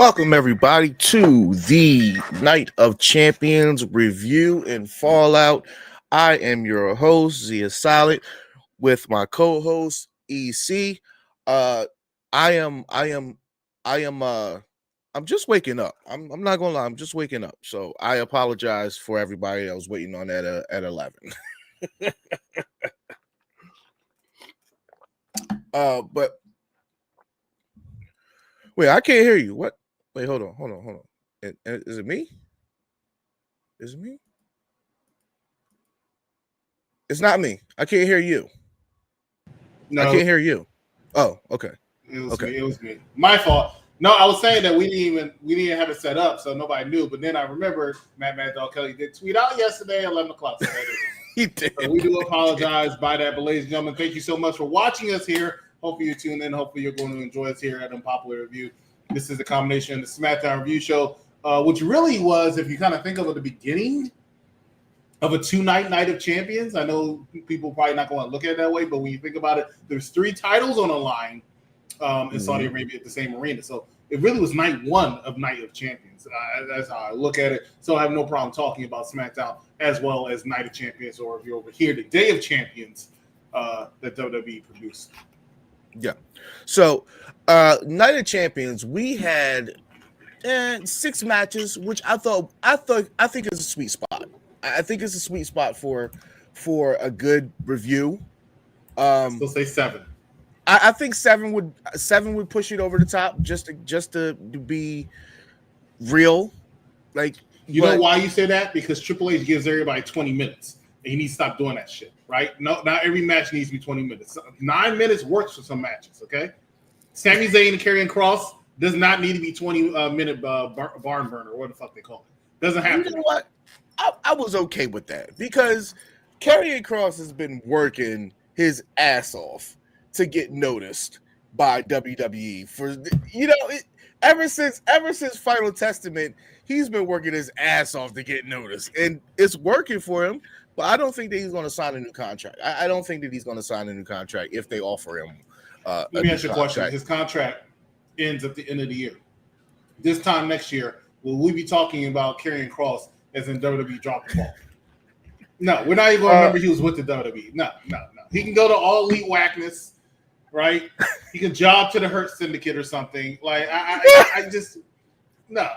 Welcome, everybody, to the Night of Champions review and Fallout. I am your host, Zia Solid, with my co-host EC. Uh, I am, I am, I am. I'm just waking up. I'm not gonna lie. I'm just waking up. So I apologize for everybody that was waiting on that at 11. But wait, I can't hear you. What? Wait, hold on. Is it me? Is it me? It's not me. I can't hear you. No, I can't hear you. Oh, okay. It was me. My fault. No, I was saying that we didn't have it set up, so nobody knew. But then I remembered Mad Dog Kelly did tweet out yesterday at 11 o'clock. So He did. So we do apologize by that, but ladies and gentlemen, thank you so much for watching us here. Hopefully you tuned in. Hopefully you're going to enjoy us here at Unpopular Review. This is a combination of the SmackDown Review Show, which really was, if you kind of think of it, the beginning of a night of champions. I know people probably not going to look at it that way, but when you think about it, there's 3 titles on the line in Saudi Arabia at the same arena. So it really was night 1 of Night of Champions. That's how I look at it. So I have no problem talking about SmackDown as well as Night of Champions, or if you're over here, the Day of Champions that WWE produced. Yeah. So Night of Champions, we had 6 matches, which I think is a sweet spot. I think it's a sweet spot for a good review. Still say 7. I think 7 would push it over the top just to be real. Like, you know why you say that? Because Triple H gives everybody 20 minutes, and he needs to stop doing that shit. Right? No, not every match needs to be 20 minutes. 9 minutes works for some matches. Okay. Sami Zayn and Karrion Kross does not need to be 20-minute barn burner, or what the fuck they call it. Doesn't have to. You know what? I was okay with that because Karrion Kross has been working his ass off to get noticed by WWE for ever since Final Testament. He's been working his ass off to get noticed, and it's working for him. But I don't think that he's going to sign a new contract. I don't think that he's going to sign a new contract if they offer him. Let me ask you a question. His contract ends at the end of the year. This time next year, will we be talking about Karrion Kross as in WWE dropped the ball? No, we're not even going to remember he was with the WWE. No. He can go to All Elite Whackness, right? He can job to the Hurt Syndicate or something. Like, I just – no.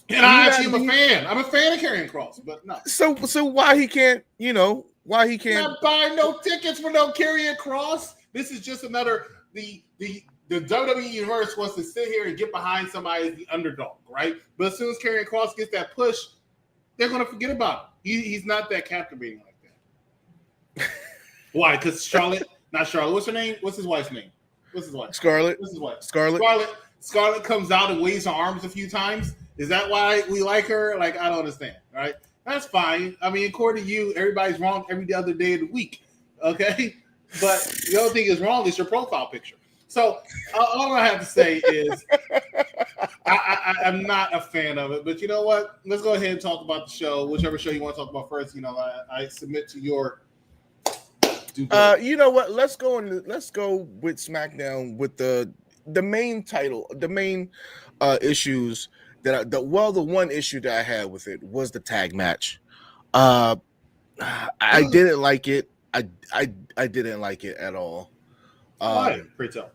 And I actually am a fan. I'm a fan of Karrion Kross, but no. So why he can't, why he can't – not buying no tickets for no Karrion Kross. This is just another – the WWE universe wants to sit here and get behind somebody as the underdog, right? But as soon as Karrion Kross gets that push, they're going to forget about him. He's not that captivating like that. Why? Because Charlotte – not Charlotte. What's her name? What's his wife's name? What's his wife? Scarlett. What's his wife? Scarlett comes out and waves her arms a few times. Is that why we like her? Like, I don't understand, right? That's fine. I mean, according to you, everybody's wrong every other day of the week, okay? But the only thing is wrong is your profile picture. So all I have to say is I'm not a fan of it. But you know what? Let's go ahead and talk about the show. Whichever show you want to talk about first. I submit to your you know what? Let's go with SmackDown with the main title, the main issues the one issue that I had with it was the tag match. I didn't like it. I didn't like it at all. Why? Pray tell.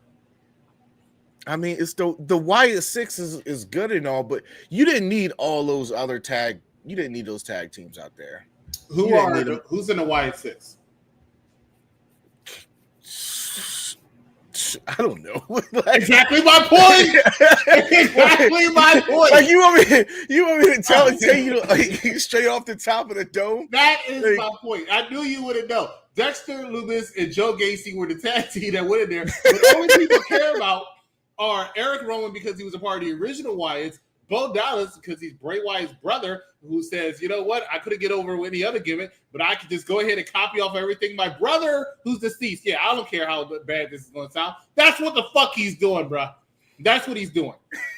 I mean, it's the Wyatt 6 is good and all, but you didn't need all those other tag. You didn't need those tag teams out there. Who's in the Wyatt 6? I don't know. Exactly my point. Exactly my point. Like you want me to tell you like straight off the top of the dome? That is my point. I knew you wouldn't know. Dexter Lumis and Joe Gacy were the tag team that went in there. The only people care about are Eric Rowan because he was a part of the original Wyatts, Bo Dallas because he's Bray Wyatt's brother, who says, you know what, I couldn't get over with any other gimmick, but I could just go ahead and copy off everything my brother, who's deceased. Yeah, I don't care how bad this is going to sound. That's what the fuck he's doing, bro. That's what he's doing.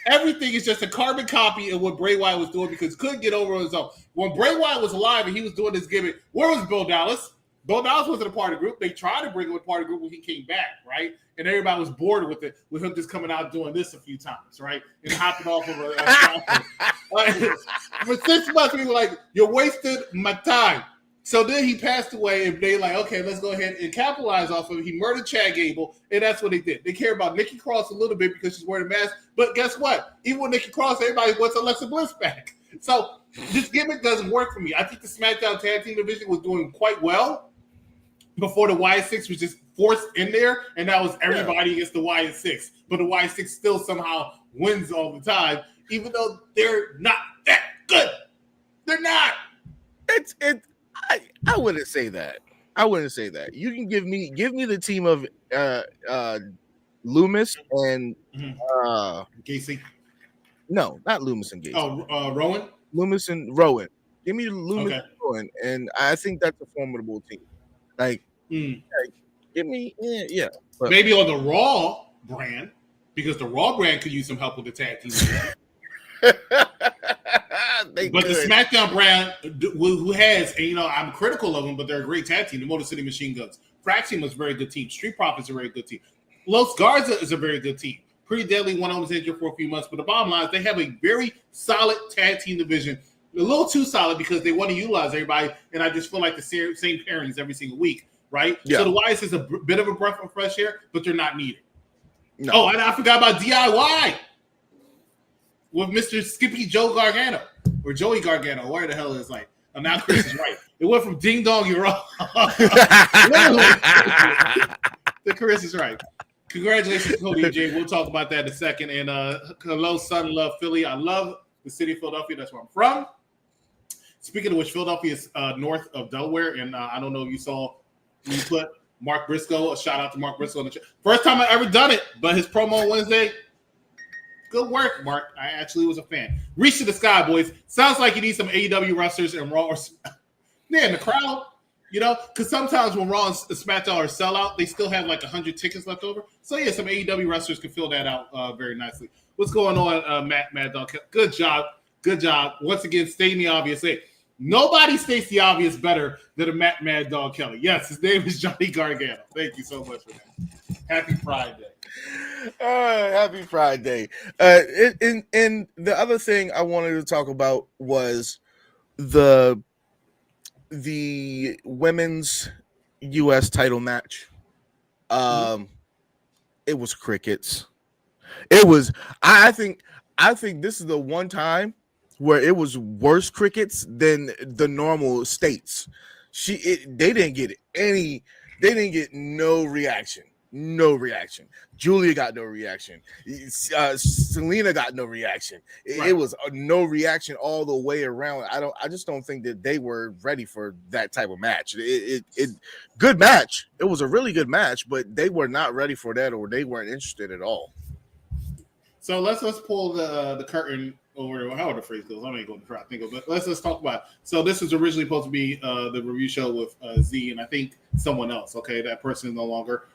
Everything is just a carbon copy of what Bray Wyatt was doing because he couldn't get over on his own. When Bray Wyatt was alive and he was doing this gimmick, where was Bill Dallas? Bo Dallas wasn't a part of the group. They tried to bring him a part of the group when he came back, right? And everybody was bored with it, with him just coming out doing this a few times, right? And hopping off of a for 6 months, we were like, you're wasting my time. So then he passed away, and they like, okay, let's go ahead and capitalize off of it. He murdered Chad Gable, and that's what they did. They care about Nikki Cross a little bit because she's wearing a mask, but guess what? Even with Nikki Cross, everybody wants Alexa Bliss back. So this gimmick doesn't work for me. I think the SmackDown Tag Team division was doing quite well before the Y6 was just forced in there, and that was everybody against the Y6. But the Y6 still somehow wins all the time, even though they're not that good. They're not. I wouldn't say that. I wouldn't say that. You can give me the team of Loomis and Gacy. No, not Loomis and Gacy. Oh, Rowan. Loomis and Rowan. Give me Loomis and Rowan, and I think that's a formidable team. Like give me but maybe on the Raw brand, because the Raw brand could use some help with the tag team. But the SmackDown brand, who has, and I'm critical of them, but they're a great tag team. The Motor City Machine Guns. Fraction was a very good team. Street Profits are a very good team. Los Garza is a very good team. Pretty Deadly, one of them was injured for a few months, but the bottom line is they have a very solid tag team division. A little too solid because they want to utilize everybody, and I just feel like the same pairings every single week, right? Yeah. So the Wyatt is a bit of a breath of fresh air, but they're not needed. No. Oh, and I forgot about DIY with Mr. Skippy Joe Gargano. Or Joey Gargano, where the hell is like? Oh, now Chris is right. It went from ding dong, you're wrong. The Chris is right. Congratulations, Cody and Jay. We'll talk about that in a second. And hello, son, love Philly. I love the city of Philadelphia. That's where I'm from. Speaking of which, Philadelphia is north of Delaware, and I don't know if you saw me put Mark Briscoe. A shout out to Mark Briscoe on the first time I ever done it, but his promo on Wednesday. Good work, Mark. I actually was a fan. Reach to the sky, boys. Sounds like you need some AEW wrestlers and Raw. Man, the crowd, because sometimes when Raw and SmackDown are sellout, they still have like 100 tickets left over. So, yeah, some AEW wrestlers can fill that out very nicely. What's going on, Mad Dog? Good job. Good job. Once again, stating the obvious. Hey, nobody states the obvious better than a Mad Dog Kelly. Yes, his name is Johnny Gargano. Thank you so much for that. Happy Friday. Happy Friday. And the other thing I wanted to talk about was the women's U.S. title match. It was crickets. It was. I think this is the one time where it was worse crickets than the normal states. They didn't get any. They didn't get no reaction. No reaction. Julia got no reaction. Selena got no reaction. It was no reaction all the way around. I just don't think that they were ready for that type of match. Good match. It was a really good match, but they were not ready for that, or they weren't interested at all. So let's pull the curtain over, however the phrase goes. I'm not going to try to think of it. But let's talk about it. So this was originally supposed to be the review show with Z and I think someone else. Okay, that person is no longer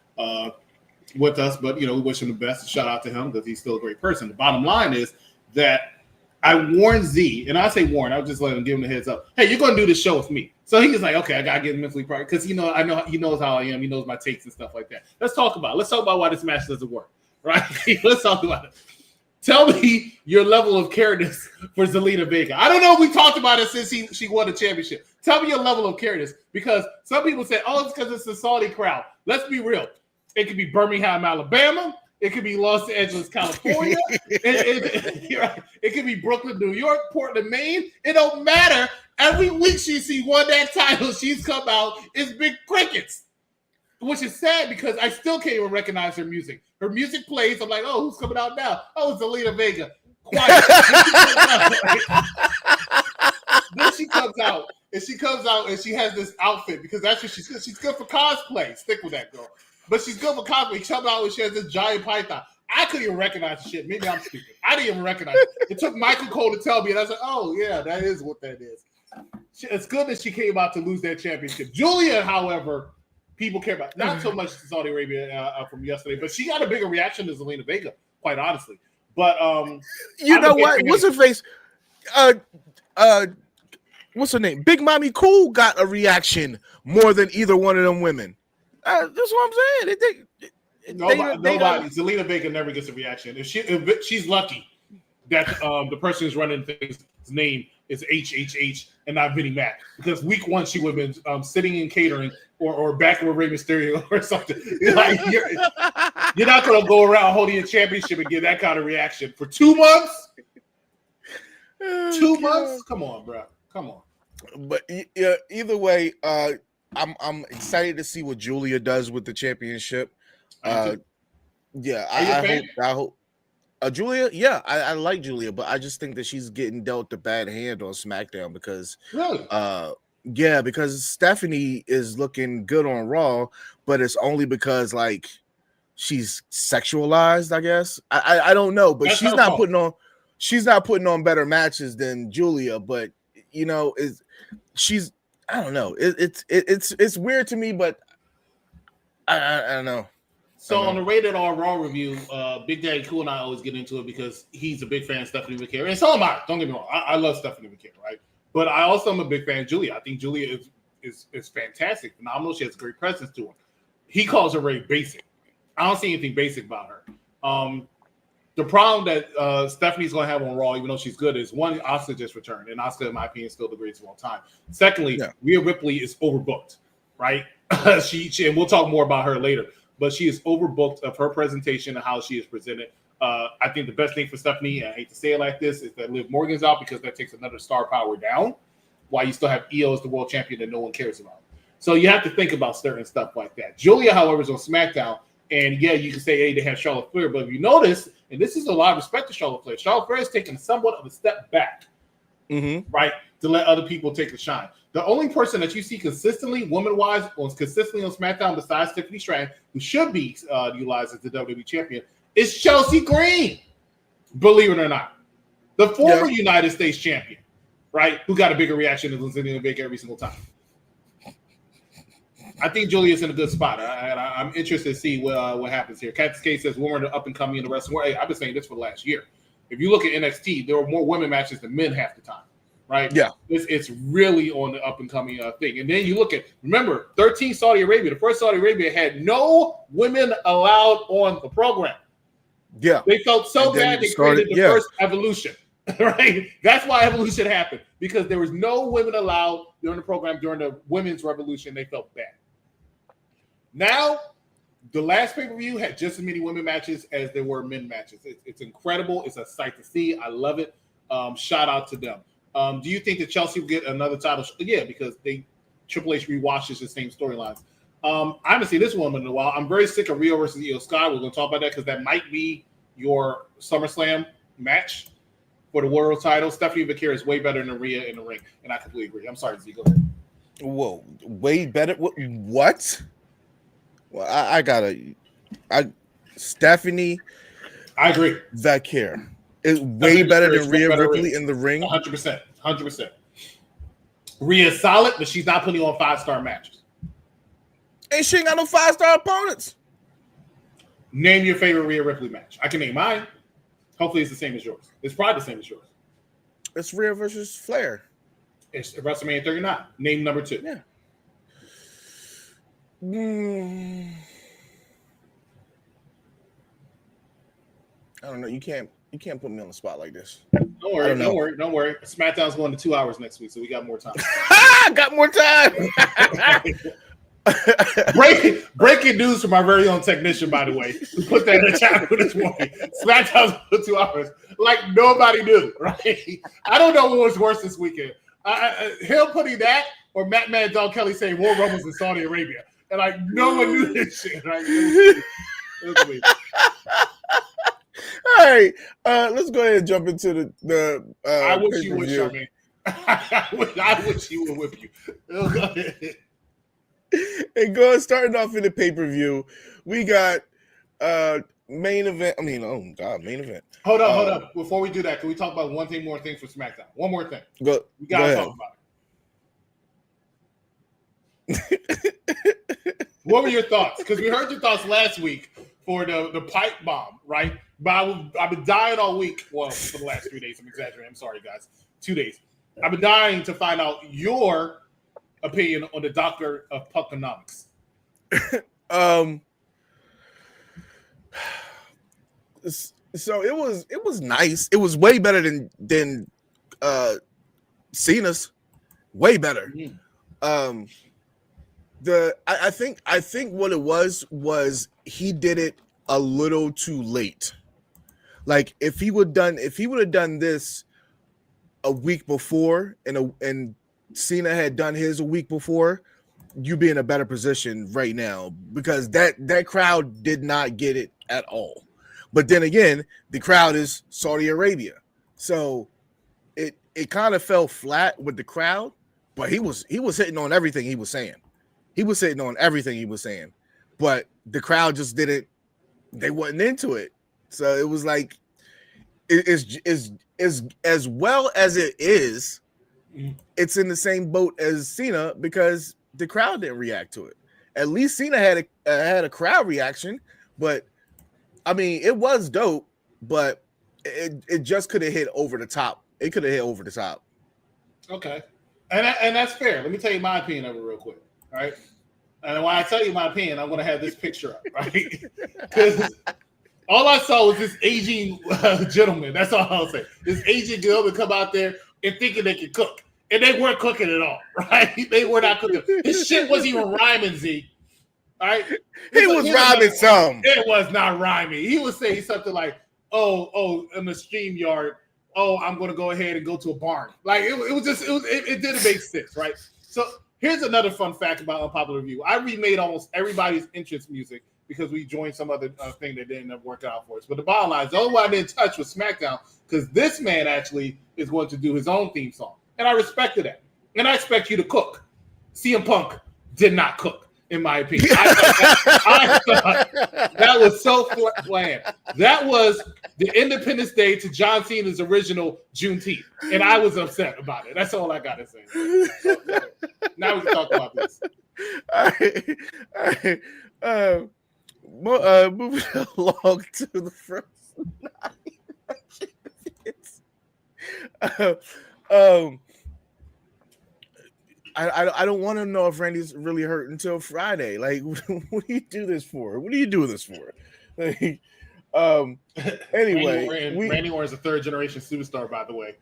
with us, but we wish him the best. Shout out to him because he's still a great person. The bottom line is that I warned Z, and I say warn, I was just letting him give him the heads up. Hey, you're going to do this show with me. So he's like, okay, I gotta get mentally prepared because I know he knows how I am. He knows my takes and stuff like that. Let's talk about why this match doesn't work, right? Let's talk about it. Tell me your level of careness for Zelina Vega. I don't know if we talked about it since she won the championship. Tell me your level of careness because some people say, oh, it's because it's a Saudi crowd. Let's be real. It could be Birmingham, Alabama. It could be Los Angeles, California. It could be Brooklyn, New York, Portland, Maine. It don't matter. Every week she won that title, she's come out. It's big crickets, which is sad because I still can't even recognize her music. Her music plays. I'm like, oh, who's coming out now? Oh, it's Zelina Vega. Quiet. Then she comes out and she has this outfit because that's what she's good. She's good for cosplay. Stick with that, girl. But she's good for cosplay. She comes out and she has this giant python. I couldn't even recognize the shit. Maybe I'm stupid. I didn't even recognize it. It took Michael Cole to tell me, and I was like, oh, yeah, that is what that is. It's good that she came out to lose that championship. Julia, however, people care about. Not so much Saudi Arabia from yesterday, but she got a bigger reaction to Zelina Vega, quite honestly. But you know what? What's her face? what's her name? Big Mommy Cool got a reaction more than either one of them women. That's what I'm saying. Nobody. Zelina Vega never gets a reaction. If she's lucky that the person who's running things' name is HHH and not Vinnie Mac, because week 1 she would have been sitting in catering or back with Rey Mysterio or something. Like you're not going to go around holding a championship and get that kind of reaction for 2 months. 2 months? Come on, bro. Come on. But either way, I'm excited to see what Julia does with the championship. I hope. Julia, yeah, I like Julia, but I just think that she's getting dealt the bad hand on SmackDown because, because Stephanie is looking good on Raw, but it's only because like she's sexualized. I guess I don't know, but she's not putting on better matches than Julia. But you know, I don't know. It's weird to me, but I don't know. So on the Rated R Raw review, Big Daddy Cool and I always get into it because he's a big fan of Stephanie McCare. And so am I. Don't get me wrong. I love Stephanie McCare, right? But I also am a big fan of Julia. I think Julia is fantastic, phenomenal. She has a great presence to her. He calls her very basic. I don't see anything basic about her. The problem that Stephanie's going to have on Raw, even though she's good, is one, Asuka just returned. And Asuka, in my opinion, is still the greatest of all time. Secondly, Rhea Ripley is overbooked, right? she and we'll talk more about her later. But she is overbooked of her presentation and how she is presented. I think the best thing for Stephanie, and I hate to say it like this, is that Liv Morgan's out because that takes another star power down, while you still have Io as the world champion that no one cares about. So you have to think about certain stuff like that. Julia, however, is on SmackDown, and yeah, you can say, hey, they have Charlotte Flair, but if you notice, and this is a lot of respect to Charlotte Flair is taking somewhat of a step back, right, to let other people take the shine. The only person that you see consistently, woman-wise, consistently on SmackDown besides Tiffany Stratton, who should be utilized as the WWE champion, is Chelsea Green. Believe it or not. The former United States champion, right, who got a bigger reaction than Zelina Vega every single time. I think Julia's in a good spot. I'm interested to see what happens here. Cactus K says women are up and coming in the wrestling world. Hey, I've been saying this for the last year. If you look at NXT, there were more women matches than men half the time. Right? Yeah. It's really on the up and coming thing. And then you look at, remember, 13 Saudi Arabia. The first Saudi Arabia had no women allowed on the program. Yeah. They felt so bad they created the first Evolution. Right? That's why Evolution happened. Because there was no women allowed during the program during the women's revolution. They felt bad. Now, the last pay-per-view had just as many women matches as there were men matches. It's incredible. It's a sight to see. I love it. Shout out to them. Do you think that Chelsea will get another title? Yeah, because Triple H rewatches the same storylines. I haven't seen this woman in a while. I'm very sick of Rio versus Io Sky. We're going to talk about that because that might be your SummerSlam match for the world title. Stephanie McCare is way better than Rhea in the ring, and I completely agree. I'm sorry, Z. Go ahead. Whoa, way better? What? Well, Stephanie. I agree. McCare is way better than Rhea Ripley in the ring. 100%. 100%. Rhea's solid, but she's not putting on 5-star matches. And she ain't got no 5-star opponents. Name your favorite Rhea Ripley match. I can name mine. Hopefully it's the same as yours. It's probably the same as yours. It's Rhea versus Flair. It's WrestleMania 39. Name number 2. Yeah. I don't know. You can't put me on the spot like this. Don't worry. SmackDown's going to 2 hours next week, so we got more time. Got more time. Breaking news from our very own technician, by the way. We put that in the chat this morning. SmackDown's going to 2 hours. Like nobody knew, right? I don't know what was worse this weekend. Him putting that or Matt Dog Kelly saying War Rumbles in Saudi Arabia. And like no one knew this shit, right? It was weird. All right, let's go ahead and jump into the I wish you would, Charmaine. I wish you would whip you. Go ahead. And starting off in the pay-per-view, we got main event. Main event. Hold up. Before we do that, can we talk about one more thing for SmackDown? One more thing. We gotta talk about it. What were your thoughts? Because we heard your thoughts last week for the pipe bomb, right? But I've been dying all week. Well, for the last 3 days. I'm exaggerating. I'm sorry, guys. 2 days. I've been dying to find out your opinion on the Doctor of Puckonomics. Um, so it was nice. It was way better than Cena's. Way better. Mm-hmm. I think what it was he did it a little too late. Like if he would have done this a week before and Cena had done his a week before, you'd be in a better position right now because that crowd did not get it at all. But then again, the crowd is Saudi Arabia. So it kind of fell flat with the crowd, but he was hitting on everything he was saying. He was hitting on everything he was saying. But the crowd just didn't, they wasn't into it. So it was like is as well as it is, it's in the same boat as Cena because the crowd didn't react to it. At least Cena had a crowd reaction, but I mean it was dope, but it just could have hit over the top. It could have hit over the top. Okay, and that's fair. Let me tell you my opinion of it real quick. All right, and when I tell you my opinion, I'm going to have this picture up, right? Because all I saw was this aging gentleman. That's all I'll say. This aging gentleman come out there and thinking they could cook. And they weren't cooking at all, right? They were not cooking. His shit wasn't even rhyming, Z. All right? He was rhyming some. It was not rhyming. He was saying something like, oh, in the stream yard, I'm going to go ahead and go to a barn. Like, it didn't make sense, right? So here's another fun fact about Unpopular Review. I remade almost everybody's entrance music because we joined some other thing that didn't work out for us. But the bottom line is, the only one I didn't touch was SmackDown because this man actually is going to do his own theme song. And I respected that. And I expect you to cook. CM Punk did not cook, in my opinion. I thought that was so bland. That was the Independence Day to John Cena's original Juneteenth. And I was upset about it. That's all I got to say. So, now we can talk about this. All right. Moving along to the first I don't want to know if Randy's really hurt until Friday. Like, what do you do this for? What do you do this for? Like, anyway, Randy Orton is a third generation superstar, by the way.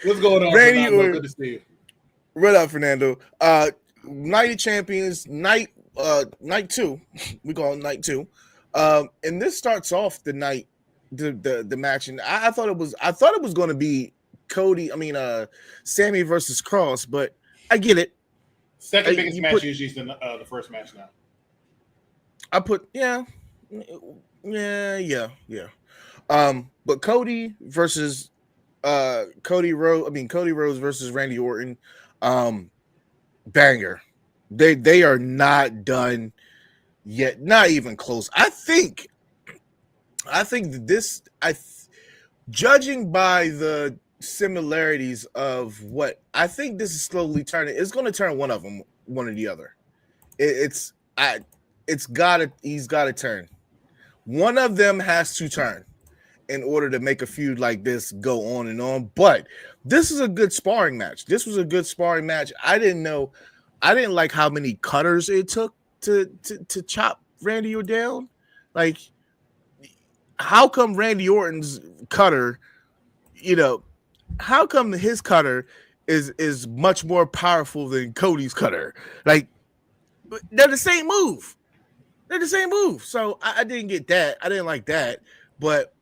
What's going on, Randy Fernando? Good to see you. Right up, Fernando. Night of Champions, night 2. We call it night 2. And this starts off the night. The match, and I thought it was going to be Sammy versus Cross, but I get it. Second biggest match usually is the first match now. I put yeah. But Cody versus Cody Rhodes versus Randy Orton, banger. They are not done yet, not even close. I think that this, judging by the similarities of what I think this is slowly turning, it's going to turn one or the other. He's got to turn. One of them has to turn in order to make a feud like this go on and on. But this is a good sparring match. This was a good sparring match. I didn't like how many cutters it took to chop Randy down. Like, how come Randy Orton's cutter, how come his cutter is much more powerful than Cody's cutter? Like, they're the same move. So I didn't get that. I didn't like that. But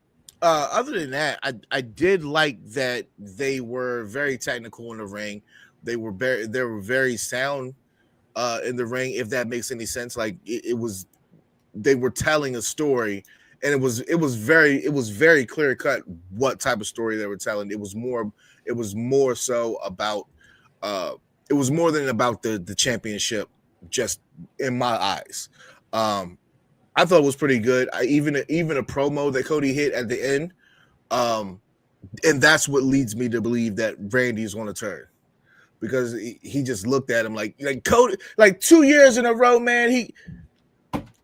other than that, I did like that they were very technical in the ring. They were very sound in the ring, if that makes any sense. Like they were telling a story. And it was very clear cut what type of story they were telling. It was more so about it was more than about the championship, just in my eyes. I thought it was pretty good. Even a promo that Cody hit at the end, and that's what leads me to believe that Randy's going to turn, because he just looked at him like Cody, like 2 years in a row, man.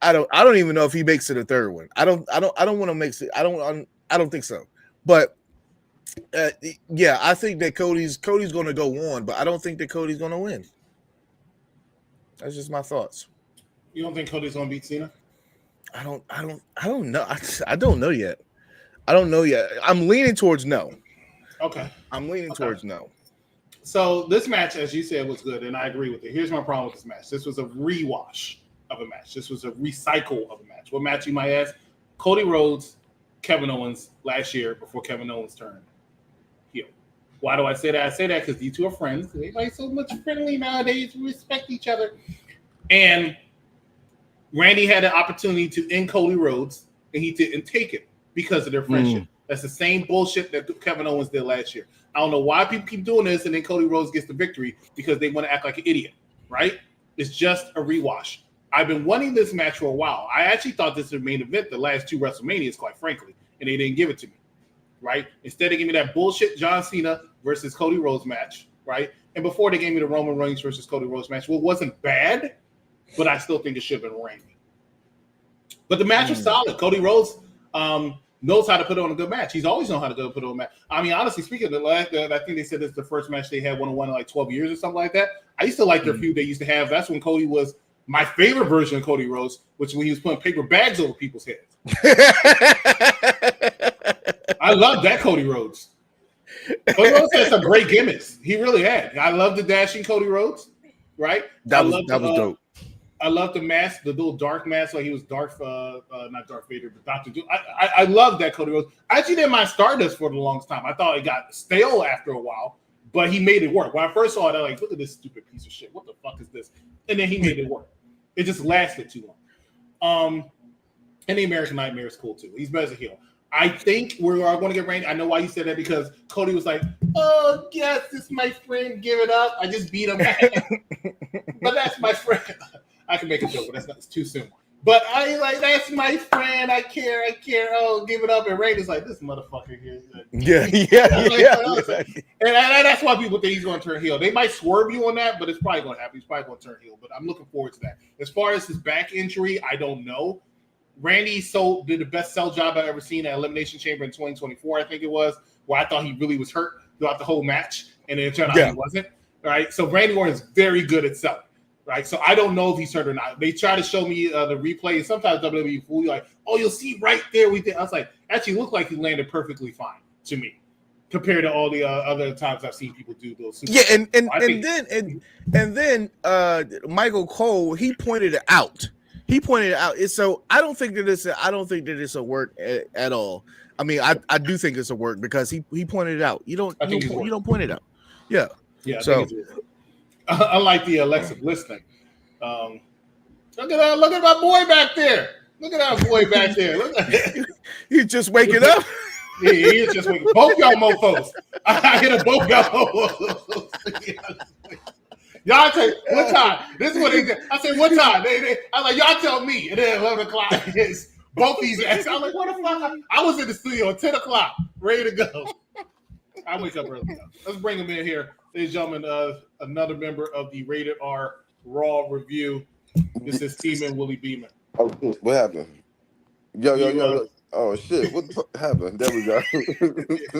I don't even know if he makes it a third one. I don't want to make it. I don't think so. But yeah, I think that Cody's going to go on, but I don't think that Cody's going to win. That's just my thoughts. You don't think Cody's gonna beat Cena? I don't know. I don't know yet. I don't know yet. I'm leaning towards no. Okay. I'm leaning towards no. So this match, as you said, was good, and I agree with it. Here's my problem with this match. This was a rewash of a match. This was a recycle of a match. What match, you might ask? Cody Rhodes, Kevin Owens last year before Kevin Owens turned heel. Why do I say that? I say that because these two are friends. Everybody's so much friendly nowadays. We respect each other. And Randy had an opportunity to end Cody Rhodes, and he didn't take it because of their friendship. That's the same bullshit that Kevin Owens did last year. I don't know why people keep doing this, and then Cody Rhodes gets the victory because they want to act like an idiot, right? It's just a rewash. I've been wanting this match for a while. I actually thought this was the main event the last two WrestleManias, quite frankly, and they didn't give it to me, right? Instead, they gave me that bullshit John Cena versus Cody Rhodes match, right? And before, they gave me the Roman Reigns versus Cody Rhodes match. Well, it wasn't bad, but I still think it should have been Randy. But the match was solid. Cody Rhodes knows how to put on a good match. He's always known how to put on a match. I mean, honestly speaking, I think they said this is the first match they had one-on-one in like 12 years or something like that. I used to like their feud they used to have. That's when Cody was my favorite version of Cody Rhodes, which when he was putting paper bags over people's heads. I love that Cody Rhodes. Cody Rhodes had some great gimmicks. He really had. I love the dashing Cody Rhodes, right? That was dope. I love the mask, the little dark mask, like he was not Darth Vader, but Dr. Doom. I love that Cody Rhodes. I actually didn't mind Stardust for the longest time. I thought it got stale after a while, but he made it work. When I first saw it, I was like, look at this stupid piece of shit. What the fuck is this? And then he made it work. It just lasted too long. And the American Nightmare is cool too. He's better as a heel. I think we're going to get Randy. I know why you said that, because Cody was like, oh, yes, this is my friend. Give it up. I just beat him. But that's my friend. I can make a joke, but it's too soon. But I like, that's my friend. I care. Oh, give it up. And Randy's like, this motherfucker here. Yeah. And that's why people think he's going to turn heel. They might swerve you on that, but it's probably going to happen. He's probably going to turn heel. But I'm looking forward to that. As far as his back injury, I don't know. Randy did the best sell job I've ever seen at Elimination Chamber in 2024, I think it was, where I thought he really was hurt throughout the whole match, and then it turned out he wasn't. Right? So Randy Orton is very good at selling. Right, so I don't know if he's hurt or not. They try to show me the replay, and sometimes WWE fool you like, "Oh, you'll see right there." I was like, actually, looked like he landed perfectly fine to me, compared to all the other times I've seen people do those. And then Michael Cole, he pointed it out. So I don't think that it's a work at all. I mean, I do think it's a work because he pointed it out. You don't point it out. Yeah. So. Unlike the Alexa Bliss thing. Look at my boy back there. Look at that boy back there. Look at He's just waking up. Yeah, he is just waking up. Both y'all mofos. I hit a both y'all mofos. Y'all tell what time? This is what they did. I said, what time? I was like, y'all tell me. And then 11 o'clock is both these asses. I was like, what the fuck? I was in the studio at 10 o'clock, ready to go. I wake up early. Let's bring him in here. Ladies and gentlemen, another member of the Rated R Raw Review. This is Teeman Willie Beeman. Oh, what happened? Yo. Oh, shit. What the fuck happened? There we go.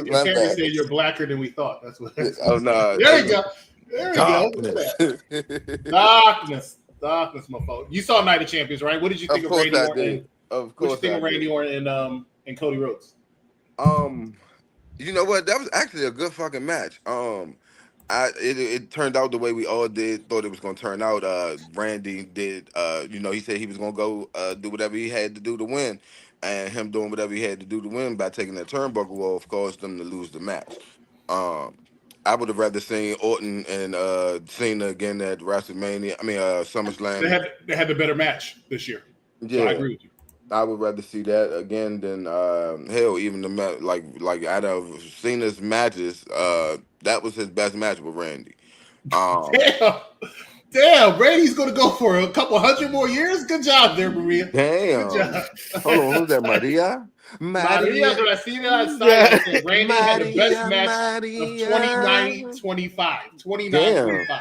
Your parents said you're blacker than we thought. That's what. Oh, no. There we go. Darkness, my fault. You saw Night of Champions, right? What did you think of Randy Orton? Of course, what did you think of Randy Orton and Cody Rhodes? You know what? That was actually a good fucking match. It turned out the way we all thought it was gonna turn out. Randy did. He said he was gonna go do whatever he had to do to win, and him doing whatever he had to do to win by taking that turnbuckle off caused them to lose the match. I would have rather seen Orton and Cena again at WrestleMania. I mean, SummerSlam. They had the better match this year. Yeah, so I agree with you. I would rather see that again than even the like out of Cena's matches. That was his best match with Randy. Damn, Randy's gonna go for a couple hundred more years. Good job there, Maria. Damn. Good job. Hold on, who's that, Maria? Maria, when I see that outside, Randy had the best match of 29-25. 29-25.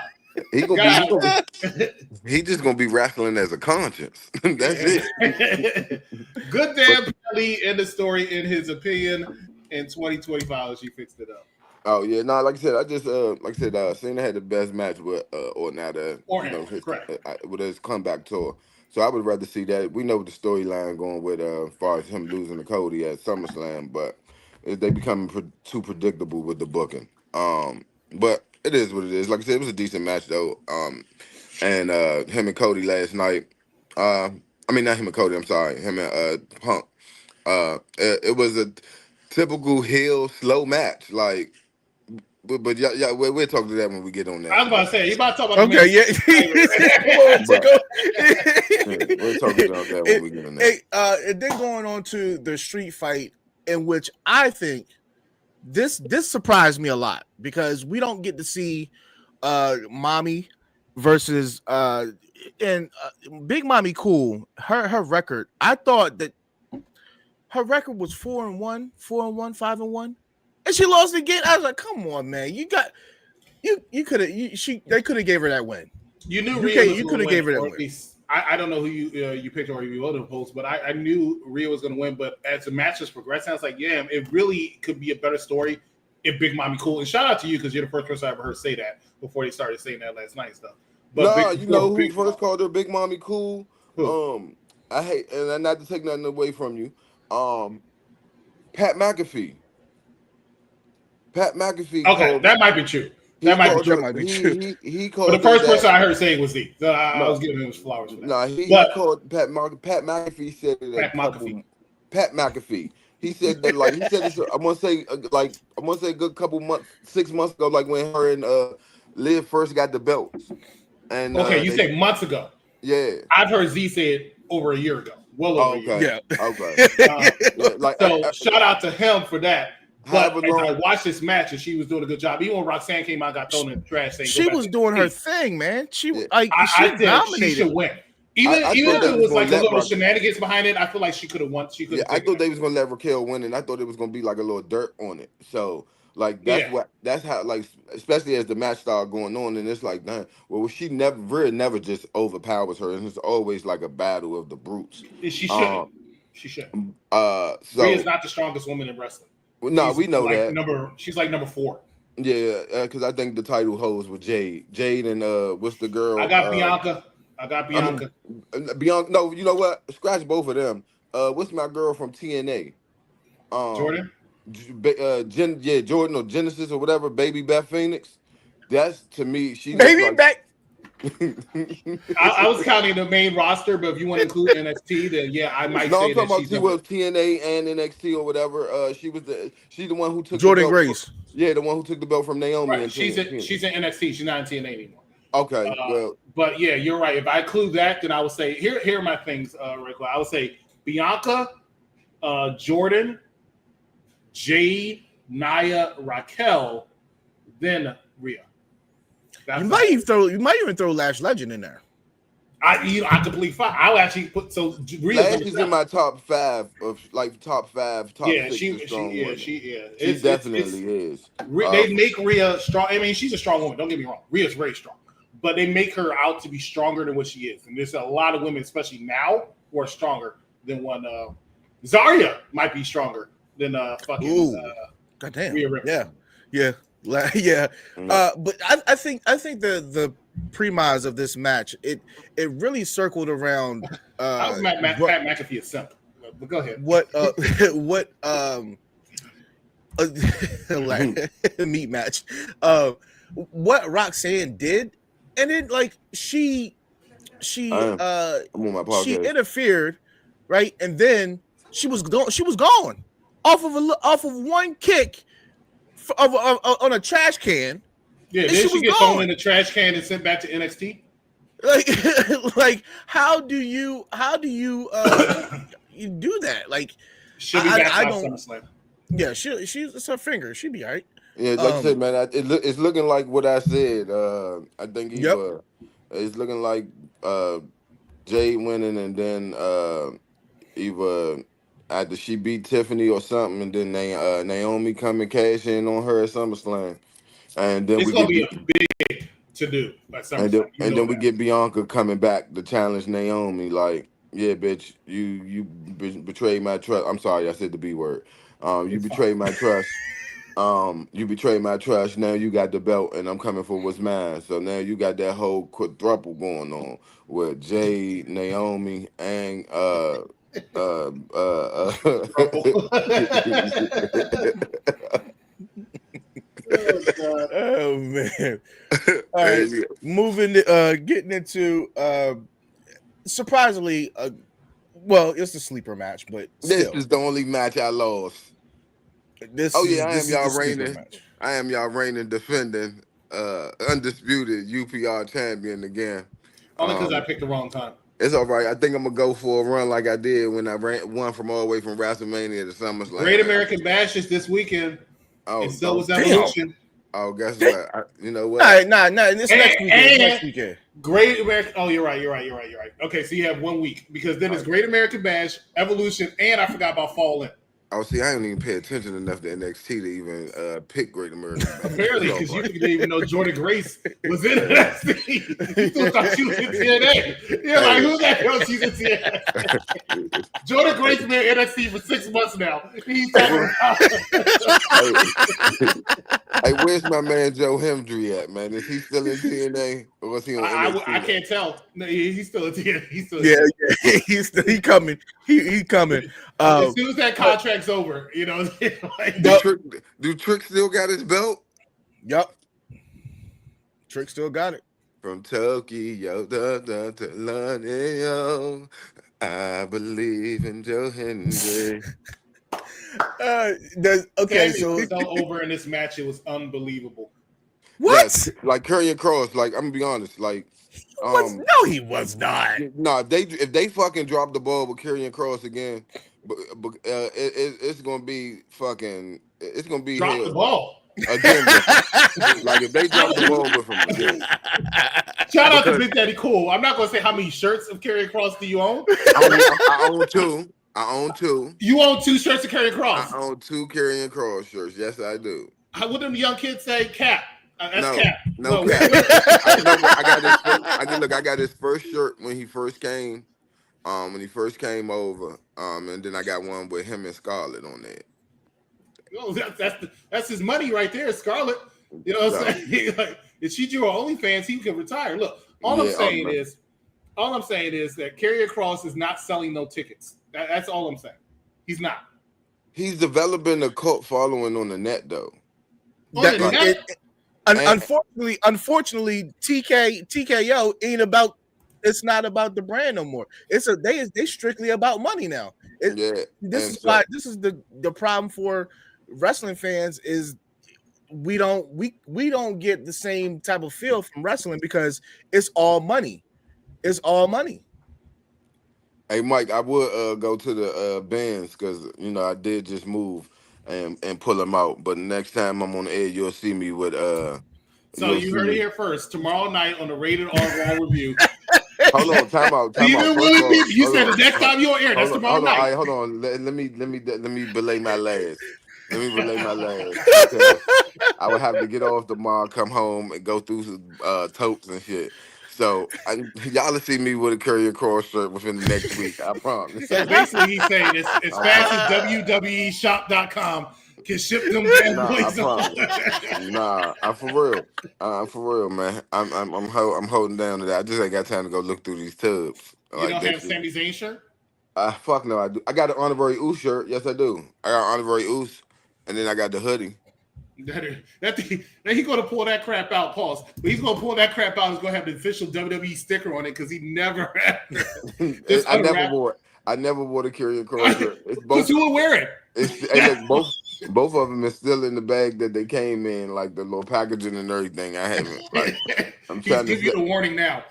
He gonna be. He God. gonna be. He just gonna be wrestling as a conscience. That's it. Good damn Pelly in the story, in his opinion, in 2025. She fixed it up. Oh yeah, no, like I said, I just like I said, Cena had the best match with or now the Orton, correct. with his comeback tour. So I would rather see that. We know the storyline going with as far as him losing to Cody at SummerSlam, but they becoming too predictable with the booking. But it is what it is. Like I said, it was a decent match though. And him and Cody last night. I mean not him and Cody. I'm sorry, him and Punk. It was a typical heel slow match, like. But yeah, we'll talk to that when we get on that. I was about to say, you about to talk about Okay, yeah. We'll talk about that when we get on that. And then going on to the street fight, in which I think this surprised me a lot because we don't get to see Mommy versus and Big Mommy Cool. Her record. I thought that her record was 4-1, 4-1, 5-1. And she lost again. I was like, "Come on, man! You could have. They could have gave her that win. You knew you could have gave her that win. I don't know who you picked or you voted post, but I knew Rhea was going to win. But as the matches progressed, I was like, yeah, it really could be a better story if Big Mommy Cool. And shout out to you because you're the first person I ever heard say that before they started saying that last night and stuff. But you know who first called her Big Mommy Cool? Who? I hate, and not to take nothing away from you. Pat McAfee. Pat McAfee. Okay, that might be true. That might be true. He called. But the first person I heard say it was Z. So I was giving him flowers for that. No, he called Pat McAfee said it. Pat McAfee. He said that he said this. I'm gonna say a good couple months, 6 months ago, like when her and Liv first got the belts. And okay, you say months ago. Yeah, I've heard Z say it over a year ago. Well over a year. Yeah. Okay. Shout out to him for that. But as I watched this match and she was doing a good job. Even when Roxanne came out, got thrown in the trash. She was doing her thing, man. She dominated. She should win. Even if it was like a little shenanigans behind it, I feel like she could have won. I thought they was gonna let Raquel win, and I thought it was gonna be like a little dirt on it. So that's how especially as the match started going on, and it's like, damn, well, she never just overpowers her, and it's always like a battle of the brutes. She shouldn't. She shouldn't. So Rhea's not the strongest woman in wrestling. No, we know that. She's like number 4. Yeah, because I think the title holds with Jade. Jade and what's the girl? I got Bianca. Bianca. No, you know what? Scratch both of them. What's my girl from TNA? Jordan. Jordan or Genesis or whatever. Baby Beth Phoenix. That's to me. She Baby Beth. I was counting the main roster, but if you want to include NXT, then yeah, I might say I'm talking that about she was TNA and NXT or whatever. She's the one who took Jordan the belt Grace. Yeah, the one who took the belt from Naomi. Right. She's in NXT. She's not in TNA anymore. Okay, but yeah, you're right. If I include that, then I would say here are my things. I would say Bianca, Jordan, Jade, Nia, Raquel, then Rhea. You might even throw Lash Legend in there. I completely fine. I'll actually put Lash is in my top 5 of top 6. She definitely is. They make Rhea strong. I mean, she's a strong woman. Don't get me wrong. Rhea's very strong, but they make her out to be stronger than what she is. And there's a lot of women, especially now, who are stronger than one. Zarya might be stronger than fucking. Goddamn. Rhea Ripley. Yeah. But I think the premise of this match it really circled around. I was Pat McAfee a simp, but go ahead. Meat match. What Roxanne did, and then she interfered, right, and then she was gone off of one kick. On a trash can. Yeah, then she get thrown in the trash can and sent back to NXT. Like how do you you do that? Like she'll be back by SummerSlam. Yeah, it's her finger. She'll be all right. Yeah, like I said, man, it's looking like what I said. I think it's looking like Jade winning, and then either after she beat Tiffany or something, and then Naomi come and cash in on her at SummerSlam, and then it's gonna be a big to do at And SummerSlam. then we get Bianca coming back to challenge Naomi. Like, yeah, bitch, you betrayed my trust. I'm sorry, I said the B word. You betrayed my trust. You betrayed my trust. Now you got the belt, and I'm coming for what's mine. So now you got that whole quadruple going on with Jade, Naomi, and uh, uh, Oh, God. Oh man. All right. Moving getting into surprisingly well, it's a sleeper match, but this still. is the only match I lost. This Oh yeah, is I am this is y'all the sleeper reigning. match. I am y'all reigning, defending, undisputed UPR champion again. Only because I picked the wrong time. It's all right. I think I'm gonna go for a run like I did when I won from all the way from WrestleMania to SummerSlam. Great American Bash is this weekend, and so was Evolution. Oh, guess what? You know what? Nah. This next weekend. Next weekend. Great American. Oh, you're right. Okay, so you have 1 week because then it's Great American Bash, Evolution, and I forgot about Fall In. Oh, see, I didn't even pay attention enough to NXT to even pick Great American Bash. Apparently, because you didn't even know Jordan Grace was in NXT. You still thought she was in TNA. You're like, who the hell she's in TNA? Jordan Grace been in NXT for 6 months now. He's talking about. Hey, where's my man Joe Hendry at, man? Is he still in TNA or was he on NXT? I can't tell. No, he's still in TNA. Yeah, he's coming. He coming. As soon as that contract's over, you know. Like, do Trick still got his belt? Yup. Trick still got it. From Tokyo to London, I believe in Joe Hendry. Okay, so it's all over in this match. It was unbelievable. What? Yes, like Karrion Kross, like I'm gonna be honest, like no, he was not. No, if they fucking drop the ball with Karrion Kross again, it's gonna be fucking. It's gonna be drop the ball again. Like if they drop the ball with him again. Shout out to Big Daddy Cool. I'm not gonna say how many shirts of Karrion Kross do you own. I own two. You own 2 shirts of Karrion Kross. I own 2 Karrion Kross shirts. Yes, I do. What them young kids say? Cap. That's no, Cap. No Cap. I got his first shirt when he first came. When he first came over. And then I got one with him and Scarlett on there. No, that's his money right there, Scarlett. You know what I'm saying? Like, if she drew her OnlyFans, he can retire. Look, all I'm saying is that Karrion Kross is not selling no tickets. That's all I'm saying. He's not. He's developing a cult following on the net, though. Unfortunately, TKO ain't about. It's not about the brand no more. They strictly about money now. This is the problem for wrestling fans is we don't get the same type of feel from wrestling because it's all money. It's all money. Hey Mike, I would go to the bands because I did just move and pull them out. But next time I'm on the air, you'll see me with So you heard it here first. Tomorrow night on the Rated R Raw review. Hold on, time out. You said the next time you're on air. That's tomorrow night. All right, hold on. Let me belay my last. Let me relay my last. I would have to get off tomorrow, come home, and go through some totes and shit. So y'all will see me with a Karrion Kross shirt within the next week. I promise. So basically, he's saying as fast as WWEshop.com can ship them bad boys. I'm for real, man. I'm holding down to that. I just ain't got time to go look through these tubs. You don't have Sami Zayn shirt? Fuck no, I do. I got an honorary Oos shirt. Yes, I do. I got an honorary Oos, and then I got the hoodie. Then he's gonna pull that crap out. Pause. But he's gonna pull that crap out. He's gonna have the official WWE sticker on it because he never had. I never wore the Karrion Kross shirt. It's both. Because who would wear it? Hey, look, both of them is still in the bag that they came in, like the little packaging and everything. I haven't. Like, I'm trying to give you the warning now.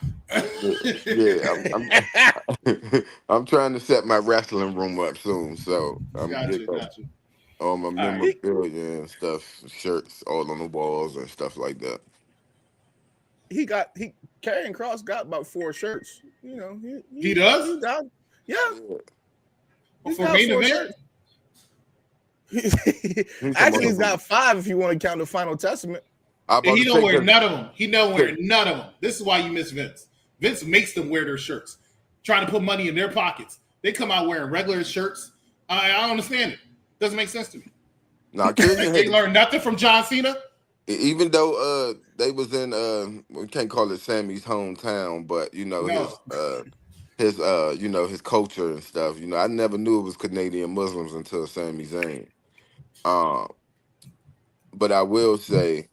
I'm trying to set my wrestling room up soon, so I'm got you. All my memorabilia and stuff, shirts all on the walls and stuff like that. Karrion Kross got about 4 shirts. He does. He got, for main event. Actually, he's got 5 if you want to count the Final Testament. I And about he to don't say wear 'cause- none of them. He don't wear none of them. This is why you miss Vince. Vince makes them wear their shirts, trying to put money in their pockets. They come out wearing regular shirts. I don't understand it. Doesn't make sense to me. Nah, Karrion They had learned nothing from John Cena. even though they was in we can't call it Sammy's hometown, but No, his his culture and stuff. I never knew it was Canadian Muslims until Sami Zayn. Um, but I will say,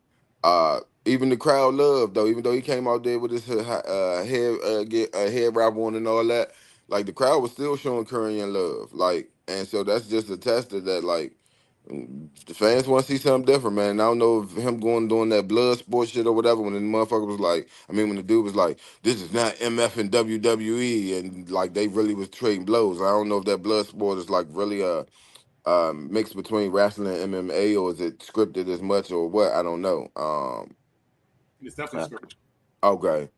even the crowd loved though. Even though he came out there with his head wrap on and all that, like the crowd was still showing Korean love. Like, and so that's just a test of that. Like, the fans want to see something different, man. And I don't know if him going doing that blood sport shit or whatever. When the motherfucker was like, when the dude was like, "This is not MF and WWE," and like they really was trading blows. I don't know if that blood sport is like really mix between wrestling and MMA, or is it scripted as much, or what? I don't know. it's definitely scripted. Okay.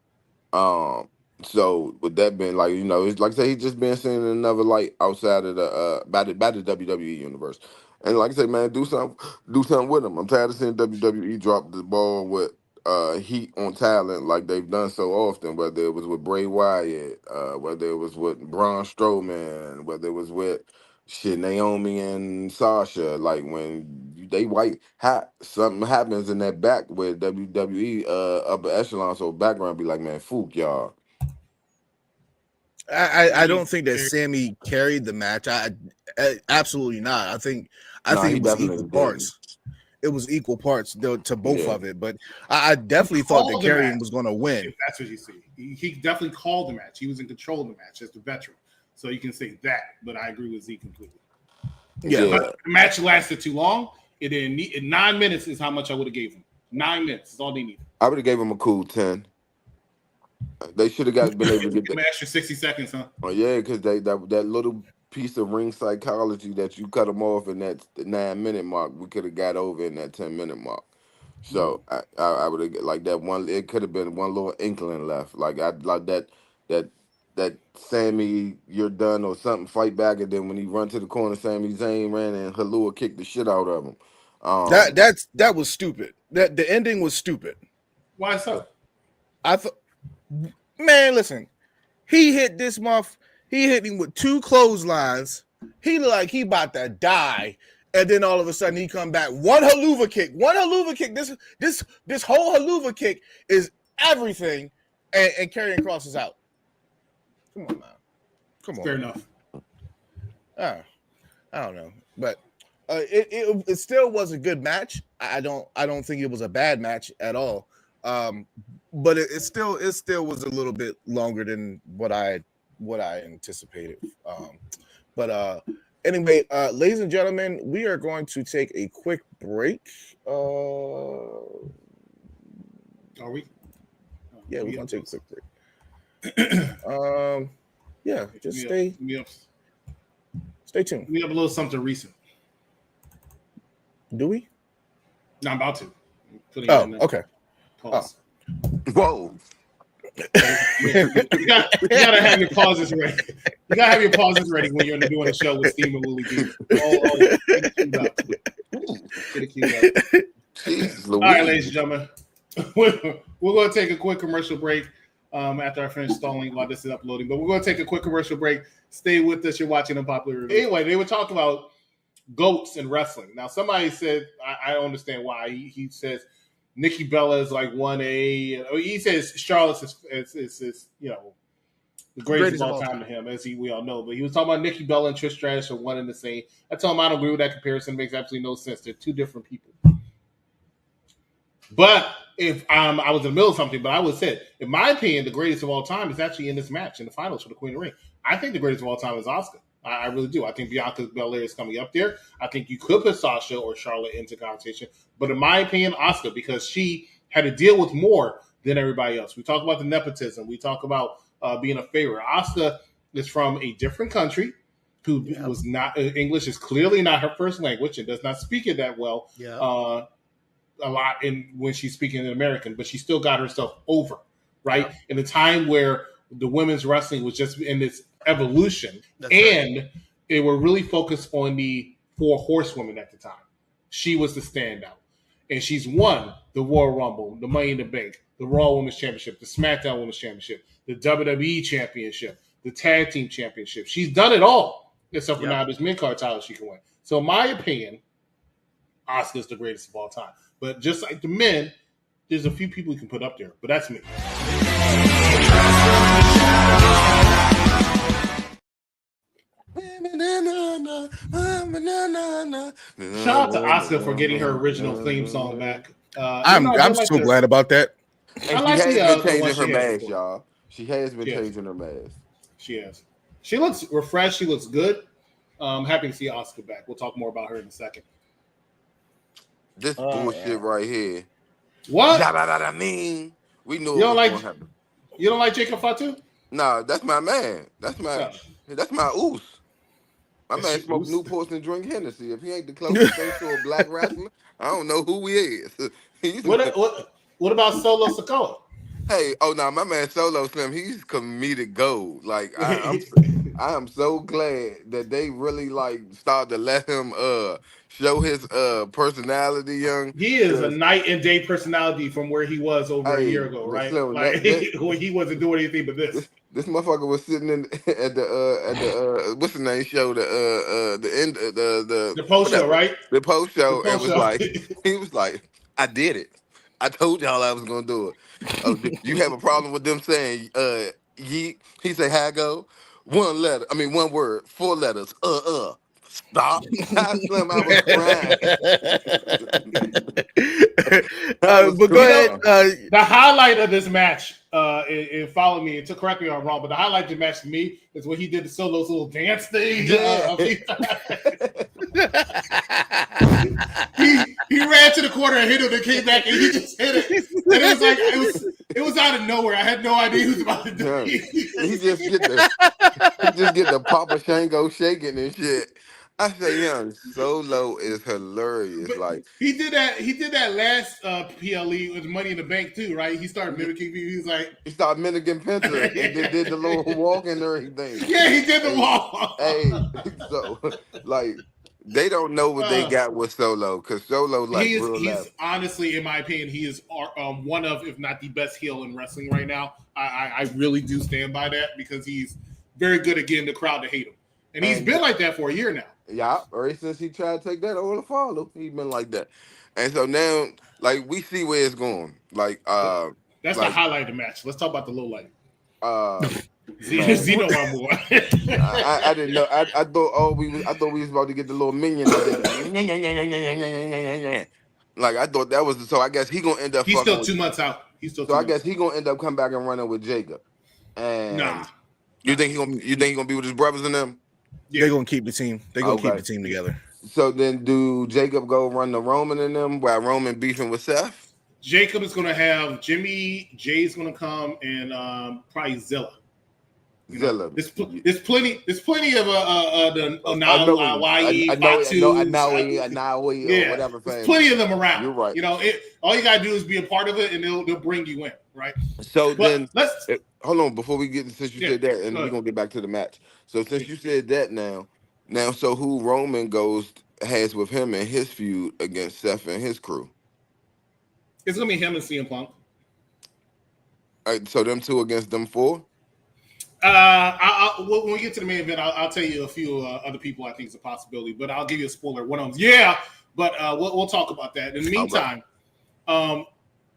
Um, so with that being like, it's like I say, he's just been seen in another light outside of the by the WWE universe. And like I said, man, do something with him. I'm tired of seeing WWE drop the ball with heat on talent like they've done so often, whether it was with Bray Wyatt, whether it was with Braun Strowman, whether it was with shit Naomi and Sasha. Like when they white hot, something happens in that back with WWE upper echelon, so background be like, man, fook y'all. I don't think that Sammy carried the match. I absolutely not. I think Nah, he it was definitely equal didn't. parts. It was equal parts to both Yeah. of it, but I definitely thought that Called the Karrion match, was going to win. if that's what you see. He definitely called the match. He was in control of the match as the veteran. So you can say that, but I agree with Z completely. Yeah. But the match lasted too long. It didn't need, in 9 minutes is how much I would have gave him. 9 minutes is all they needed. I would have gave him a cool 10. They should have been able to get An that. extra 60 seconds, huh? Oh yeah, because that little piece of ring psychology that you cut them off in that 9 minute mark, we could have got over in that 10 minute mark. So I would have like that one. It could have been one little inkling left. Like I like that Sammy, you're done or something. Fight back, and then when he run to the corner, Sami Zayn ran and Halua kicked the shit out of him. That was stupid. That the ending was stupid. Why so? I thought, man, listen, he hit this month. He hit him with 2 clotheslines. He looked like he about to die, and then all of a sudden he come back. One haluva kick. This whole haluva kick is everything, and Karrion Kross is out. Come on, man. Come on. Fair enough. I don't know, but it still was a good match. I don't think it was a bad match at all. But it still was a little bit longer than what I anticipated. But anyway, ladies and gentlemen, we are going to take a quick break. Are we? Yeah, we're gonna take a quick break. Yeah, just stay tuned. We have a little something recent. Do we? No, I'm about to. Okay. Pause. Whoa. You gotta have your pauses ready. You gotta have your pauses ready when you're doing a show with Steve and Willie B. Get it queued up. Jeez, All right, ladies and gentlemen, we're going to take a quick commercial break after I finish stalling while this is uploading. But we're going to take a quick commercial break. Stay with us. You're watching Unpopular Review. Anyway, they were talking about GOATs in wrestling. Now, somebody said, I don't understand why. He says Nikki Bella is like 1A. He says Charlotte is the greatest of all time to him, as we all know. But he was talking about Nikki Bella and Trish Stratus are one and the same. I told him I don't agree with that comparison. It makes absolutely no sense. They're 2 different people. But if I was in the middle of something, but I would say, in my opinion, the greatest of all time is actually in this match in the finals for the Queen of the Ring. I think the greatest of all time is Asuka. I really do. I think Bianca Belair is coming up there. I think you could put Sasha or Charlotte into conversation. But in my opinion, Asuka, because she had to deal with more than everybody else. We talk about the nepotism. We talk about being a favorite. Asuka is from a different country who was not, English is clearly not her first language and does not speak it that well. Yeah. A lot when she's speaking in American, but she still got herself over, right? Yeah. In a time where the women's wrestling was just in its evolution, they were really focused on the 4 horsewomen at the time. She was the standout. and she's won the Royal Rumble, the Money in the Bank, the Raw Women's Championship, the SmackDown Women's Championship, the WWE Championship, the Tag Team Championship. She's done it all, except for now this mid-card title she can win. So in my opinion, Asuka's the greatest of all time. But just like the men, there's a few people you can put up there. But that's me. Shout out to Asuka for getting her original theme song back. I'm so glad about that. And I she like has the been one changing her she has mask, before. y'all. She has been changing her mask. She has. She looks refreshed. She looks good. Happy to see Asuka back. We'll talk more about her in a second. This bullshit right here. What? I mean, we knew You don't it was like? gonna happen. You don't like Jacob Fatu? Nah, that's my man. That's my oos. My That's man your smoke oos? Newports and drink Hennessy. If he ain't the closest thing to a black wrestler, I don't know who he is. What about Solo Sikoa? Hey, my man Solo Slim, he's comedic gold. Like I am so glad that they really like started to let him show his personality, young. He is a night and day personality from where he was over a year ago, right? Slim, Like when he wasn't doing anything but this. This motherfucker was sitting in at the what's the name show, the end The post show, right? the post show, The and post was show. like he was like, I did it. I told y'all I was gonna do it. Do you have a problem with them saying yeet? He said, how I go? One word, 4 letters. Stop. Slim, I was crying. But go ahead. The highlight of this match, and follow me, and to correct me if I'm wrong, but the highlight of the match to me is when he did the Solo's little dance thing. He ran to the corner and hit him and came back and he just hit it. And it was like it was out of nowhere. I had no idea he was about to do it. He just get the Papa Shango shaking and shit. I say, young Solo is hilarious. But like he did that last PLE with Money in the Bank too, right? He started mimicking me. He was like, he started mimicking Penta and did the little walk and everything. Yeah, he did the walk. Hey, so like they don't know what they got with Solo because Solo like he's honestly, in my opinion, he is one of, if not the best heel in wrestling right now. I really do stand by that because he's very good at getting the crowd to hate him, and he's been like that for a year now. Yeah, ever since he tried to take that over the follow, he's been like that. And so now, like, we see where it's going. Like, that's the highlight of the match. Let's talk about the low light. Zeno Rumble. I didn't know. I thought we was about to get the little minion. Like I thought that was so. I guess he gonna end up. He's still 2 months out. I guess he gonna end up come back and running with Jacob. And nah. You think he gonna be with his brothers and them? Yeah. They're gonna keep the team. They're gonna keep the team together. So then, do Jacob go run the Roman and them while Roman beefing with Seth? Jacob is gonna have Jimmy. Jay's gonna come and probably Zilla. Zilla. There's plenty of the Anawi, whatever. There's plenty of them around. You're right. All you gotta do is be a part of it, and they'll bring you in, right? So then, hold on before we get since you said that, and we're gonna get back to the match. So since you said that now, so who Roman has with him and his feud against Seth and his crew? It's gonna be him and CM Punk. All right, so them two against them 4. When we get to the main event, I'll tell you a few other people I think is a possibility, but I'll give you a spoiler. One of them, but we'll talk about that. In the meantime, I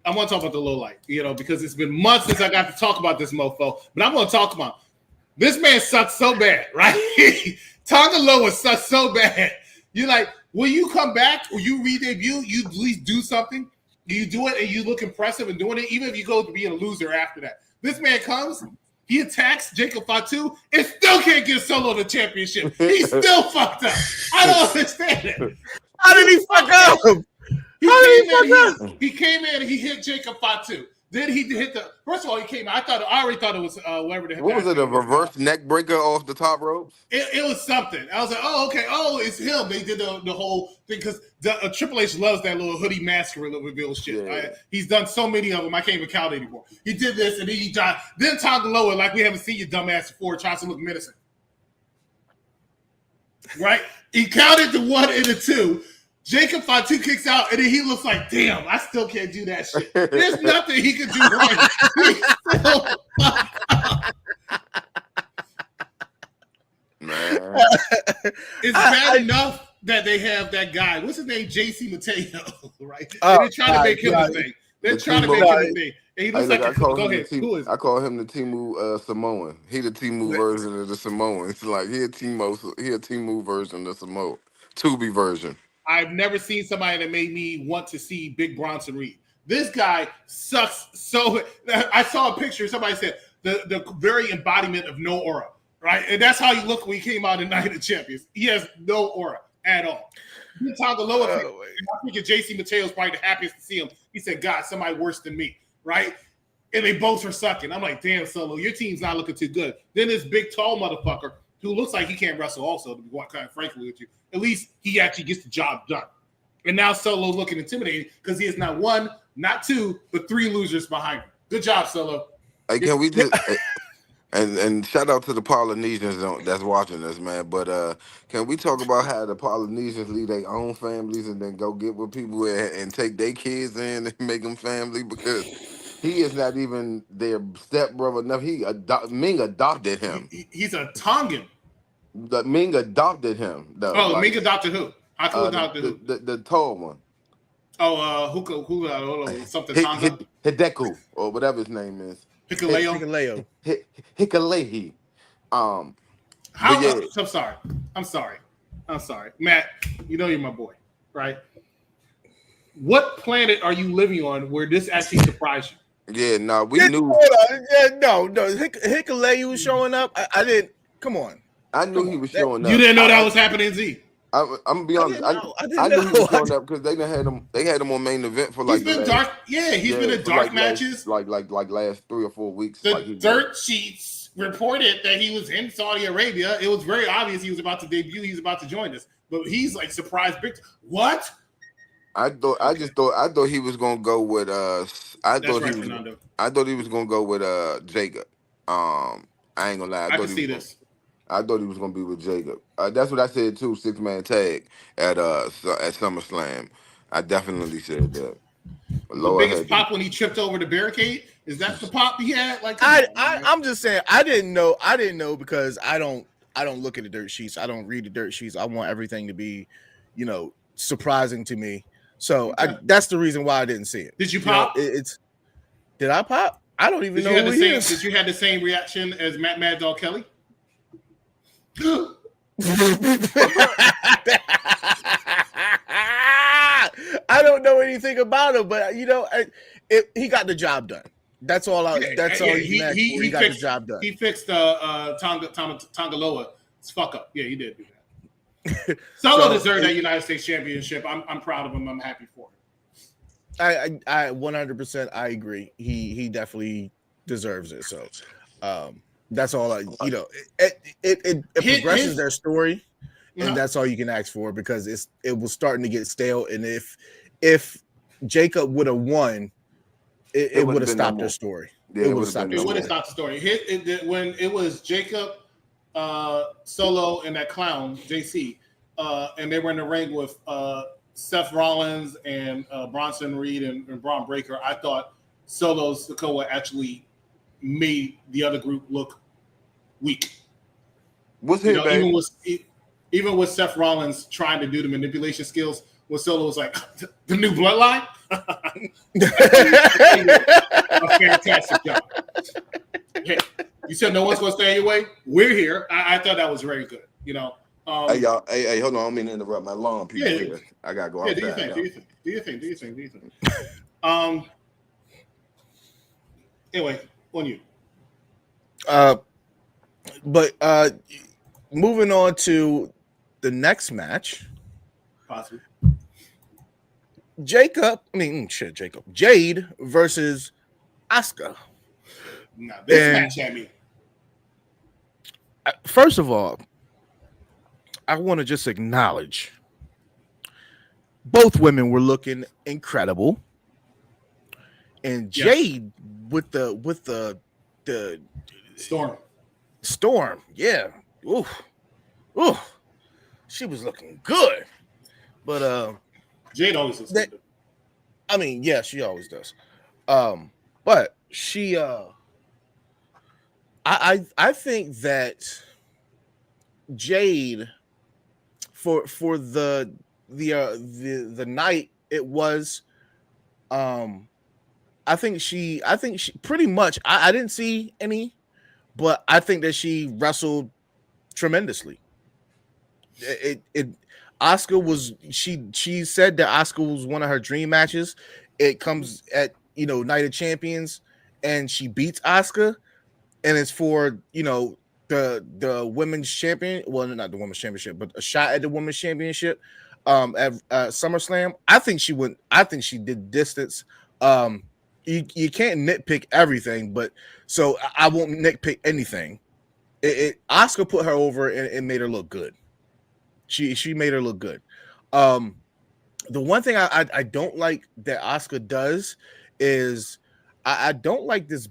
want to talk about the low light, because it's been months since I got to talk about this mofo, but I'm going to talk about this man sucks so bad, right? Tonga Loa sucks so bad. You're like, when you come back or you re-debut, you at least do something. You do it and you look impressive in doing it, even if you go to be a loser after that. This man comes, he attacks Jacob Fatu and still can't get Solo the championship. He's still fucked up. I don't understand it. How did he fuck up? He came in and he hit Jacob Fatu. Then he hit first of all, he came in. I already thought it was whatever the heck. What was it, a reverse neck breaker off the top ropes? It was something. I was like, oh, okay. Oh, it's him. They did the whole thing because Triple H loves that little hoodie mask reveal shit. Yeah. He's done so many of them, I can't even count anymore. He did this and then he died. Then Tonga Loa, like we haven't seen you dumbass before, tries to look menacing. Right? He counted the 1 and the 2. Jacob Fatu kicks out, and then he looks like, damn, I still can't do that shit. There's nothing he can do right. He's still Man. It's bad enough that they have that guy. What's his name? JC Mateo, right? And they're trying to make him a thing. They're trying to make him a thing. And he looks like go ahead. Who is? I call him the Timu Samoan. He the Timu version of the Samoan. It's like he a Timu version of the Samoa. Tubi version. I've never seen somebody that made me want to see Big Bronson Reed. This guy sucks so. I saw a picture. Somebody said the very embodiment of no aura, right? And that's how he looked when he came out in Night of Champions. He has no aura at all. Tagaloa, I think JC Mateo is probably the happiest to see him. He said, God, somebody worse than me, right? And they both are sucking. I'm like, damn, Solo, your team's not looking too good. Then this big, tall motherfucker who looks like he can't wrestle also, to be kind of frankly with you. At least he actually gets the job done. And now Solo's looking intimidating because he has not one, not two, but three losers behind him. Good job, Solo. Hey, can we just... And shout out to the Polynesians that's watching us, man. But can we talk about how the Polynesians leave their own families and then go get with people and take their kids in and make them family? Because he is not even their stepbrother. No, Ming adopted him. He's a Tongan. Ming adopted him. Though. Oh, like, Ming adopted who? Adopted who? The tall one. Oh, who something Tonga? Hideku, or whatever his name is. Hikaleo. Hikalehi. I'm sorry. Matt, you know you're my boy, right? What planet are you living on where this actually surprised you? Yeah, no, we knew. No. Hikaleu was showing up. I didn't. Come on. I knew he was showing up. You didn't know that was happening, Z. I'm gonna be honest. I knew he was showing up because they had him. They had him on main event for like. He's been dark. Yeah, he's been in dark matches. Like last 3 or 4 weeks. The dirt sheets reported that he was in Saudi Arabia. It was very obvious he was about to debut. He was about to join us, but he's like surprised big. What? I thought he was gonna go with I thought he was gonna go with Jacob. I ain't gonna lie. I can see this. I thought he was gonna be with Jacob. That's what I said too. 6-man tag at SummerSlam. I definitely said that. The biggest pop when he tripped over the barricade. Is that the pop he had? Like I'm just saying. I didn't know because I don't look at the dirt sheets. I don't read the dirt sheets. I want everything to be, surprising to me. So that's the reason why I didn't see it. Did you pop? Did I pop? I don't even know who he is. Did you have the same reaction as Mad Dog Kelly? I don't know anything about him, but he got the job done. That's all. He got the job done. He fixed Tongaloa's fuck up. Yeah, he did do that. Solo deserved that United States Championship. I'm proud of him. I'm happy for him. I 100% I agree. He definitely deserves it. So that's all it progresses their story, and that's all you can ask for because it was starting to get stale. And if Jacob would have won, it would have stopped their story. Yeah, it would have stopped the story. When it was Jacob, Solo, and that clown JC, and they were in the ring with Seth Rollins and Bronson Reed and Braun Breaker, I thought Solo's Sikoa actually made the other group look weak. What's his name? Even with Seth Rollins trying to do the manipulation skills, when Solo was like, the new bloodline? A fantastic job. Hey, you said no one's going to stay in your way? We're here. I thought that was very good. Hey, y'all. Hey, hold on. I don't mean to interrupt my lawn people here. I got to go outside. Do your thing. Anyway, on you. But moving on to the next match. Possibly. Jade versus Asuka. Now, this match had me. First of all, I want to just acknowledge both women were looking incredible. And Jade with the Storm, yeah. Ooh. She was looking good. But Jade always looks that, stupid. I mean, yeah, she always does. But she I think that Jade for the night it was um I think she pretty much I didn't see any, but I think that she wrestled tremendously. It Oscar was she said that Oscar was one of her dream matches. It comes at Night of Champions, and she beats Oscar, and it's for the women's champion. Well, not the women's championship, but a shot at the women's championship. At SummerSlam, I think she went. I think she did distance. You can't nitpick everything, but so I won't nitpick anything. Oscar put her over and made her look good. She made her look good. Um, the one thing I don't like that Oscar does is I don't like this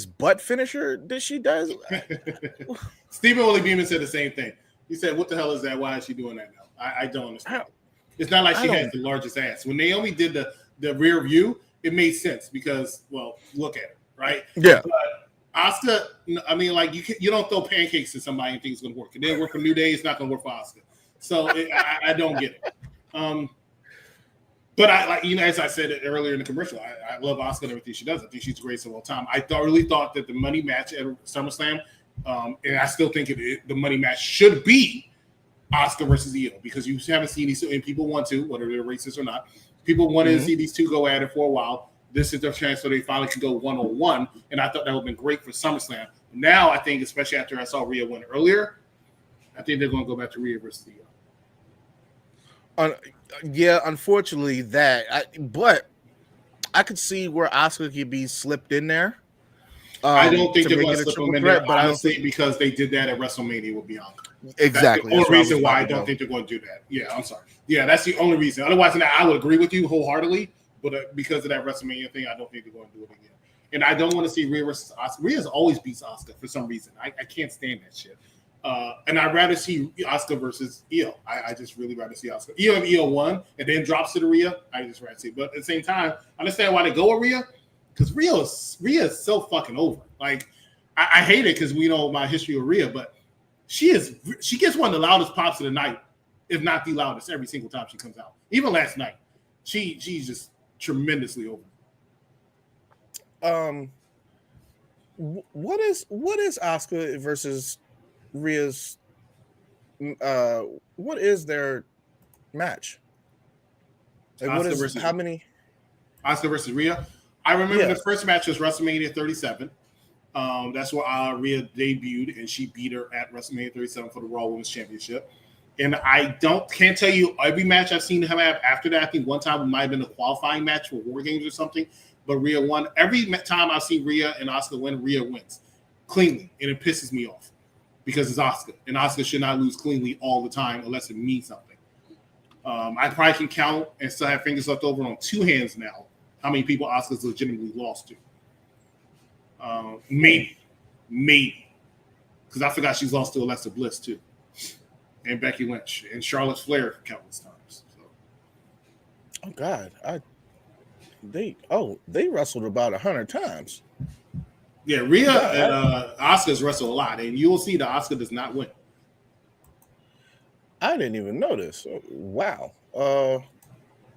butt finisher that she does. Stephen Willie Beeman said the same thing. He said, "What the hell is that? Why is she doing that now?" I don't understand. It's not like she has the largest ass. When Naomi did the rear view, it made sense because, well, look at it, right? Yeah. But Oscar, I mean, like you don't throw pancakes to somebody and think it's going to work. It didn't work for New Day. It's not going to work for Oscar. So I don't get it. But I like as I said earlier in the commercial, I love Oscar and everything she does. I think she's the greatest of all time. I really thought that the money match at SummerSlam, and I still think the money match should be Oscar versus Io because you haven't seen these, and people want to, whether they're racist or not. People wanted to see these two go at it for a while. This is their chance so they finally can go one-on-one, and I thought that would have been great for SummerSlam. Now I think, especially after I saw Rhea win earlier, I think they're going to go back to Rhea versus Io. Yeah, unfortunately but I could see where Oscar could be slipped in there. I don't think they're going to slip him in there, but honestly, I don't think because they did that at WrestleMania with Bianca. Exactly. That's the only reason why I don't think they're going to do that. Yeah, I'm sorry. Yeah, that's the only reason. Otherwise, I would agree with you wholeheartedly, but because of that WrestleMania thing, I don't think they're going to do it again. And I don't want to see Rhea versus Oscar. Rhea's always beats Oscar for some reason. I can't stand that shit. And I'd rather see Oscar versus Io. I just really rather see Oscar. Io and Io won and then drops to the Rhea. I just rather see. But at the same time, I understand why they go with Rhea because Rhea is so fucking over. Like I hate it because we know my history with Rhea, but she gets one of the loudest pops of the night, if not the loudest, every single time she comes out. Even last night, she's just tremendously over. What is Oscar versus Rhea's? What is their match? Like, Oscar what is versus how many? Oscar versus Rhea. I remember the first match was WrestleMania 37. That's where Rhea debuted, and she beat her at WrestleMania 37 for the Raw Women's Championship. And I can't tell you every match I've seen him have after that. I think one time it might have been a qualifying match for War Games or something, but Rhea won. Every time I've seen Rhea and Oscar win, Rhea wins cleanly, and it pisses me off because it's Oscar, and Oscar should not lose cleanly all the time unless it means something. I probably can count and still have fingers left over on two hands now how many people Oscar's legitimately lost to. Maybe, because I forgot she's lost to Alexa Bliss too, and Becky Lynch and Charlotte Flair countless times. So. Oh God, they wrestled about 100 times. Yeah, Rhea and Oscar's wrestle a lot, and you will see that Oscar does not win. I didn't even notice. Wow.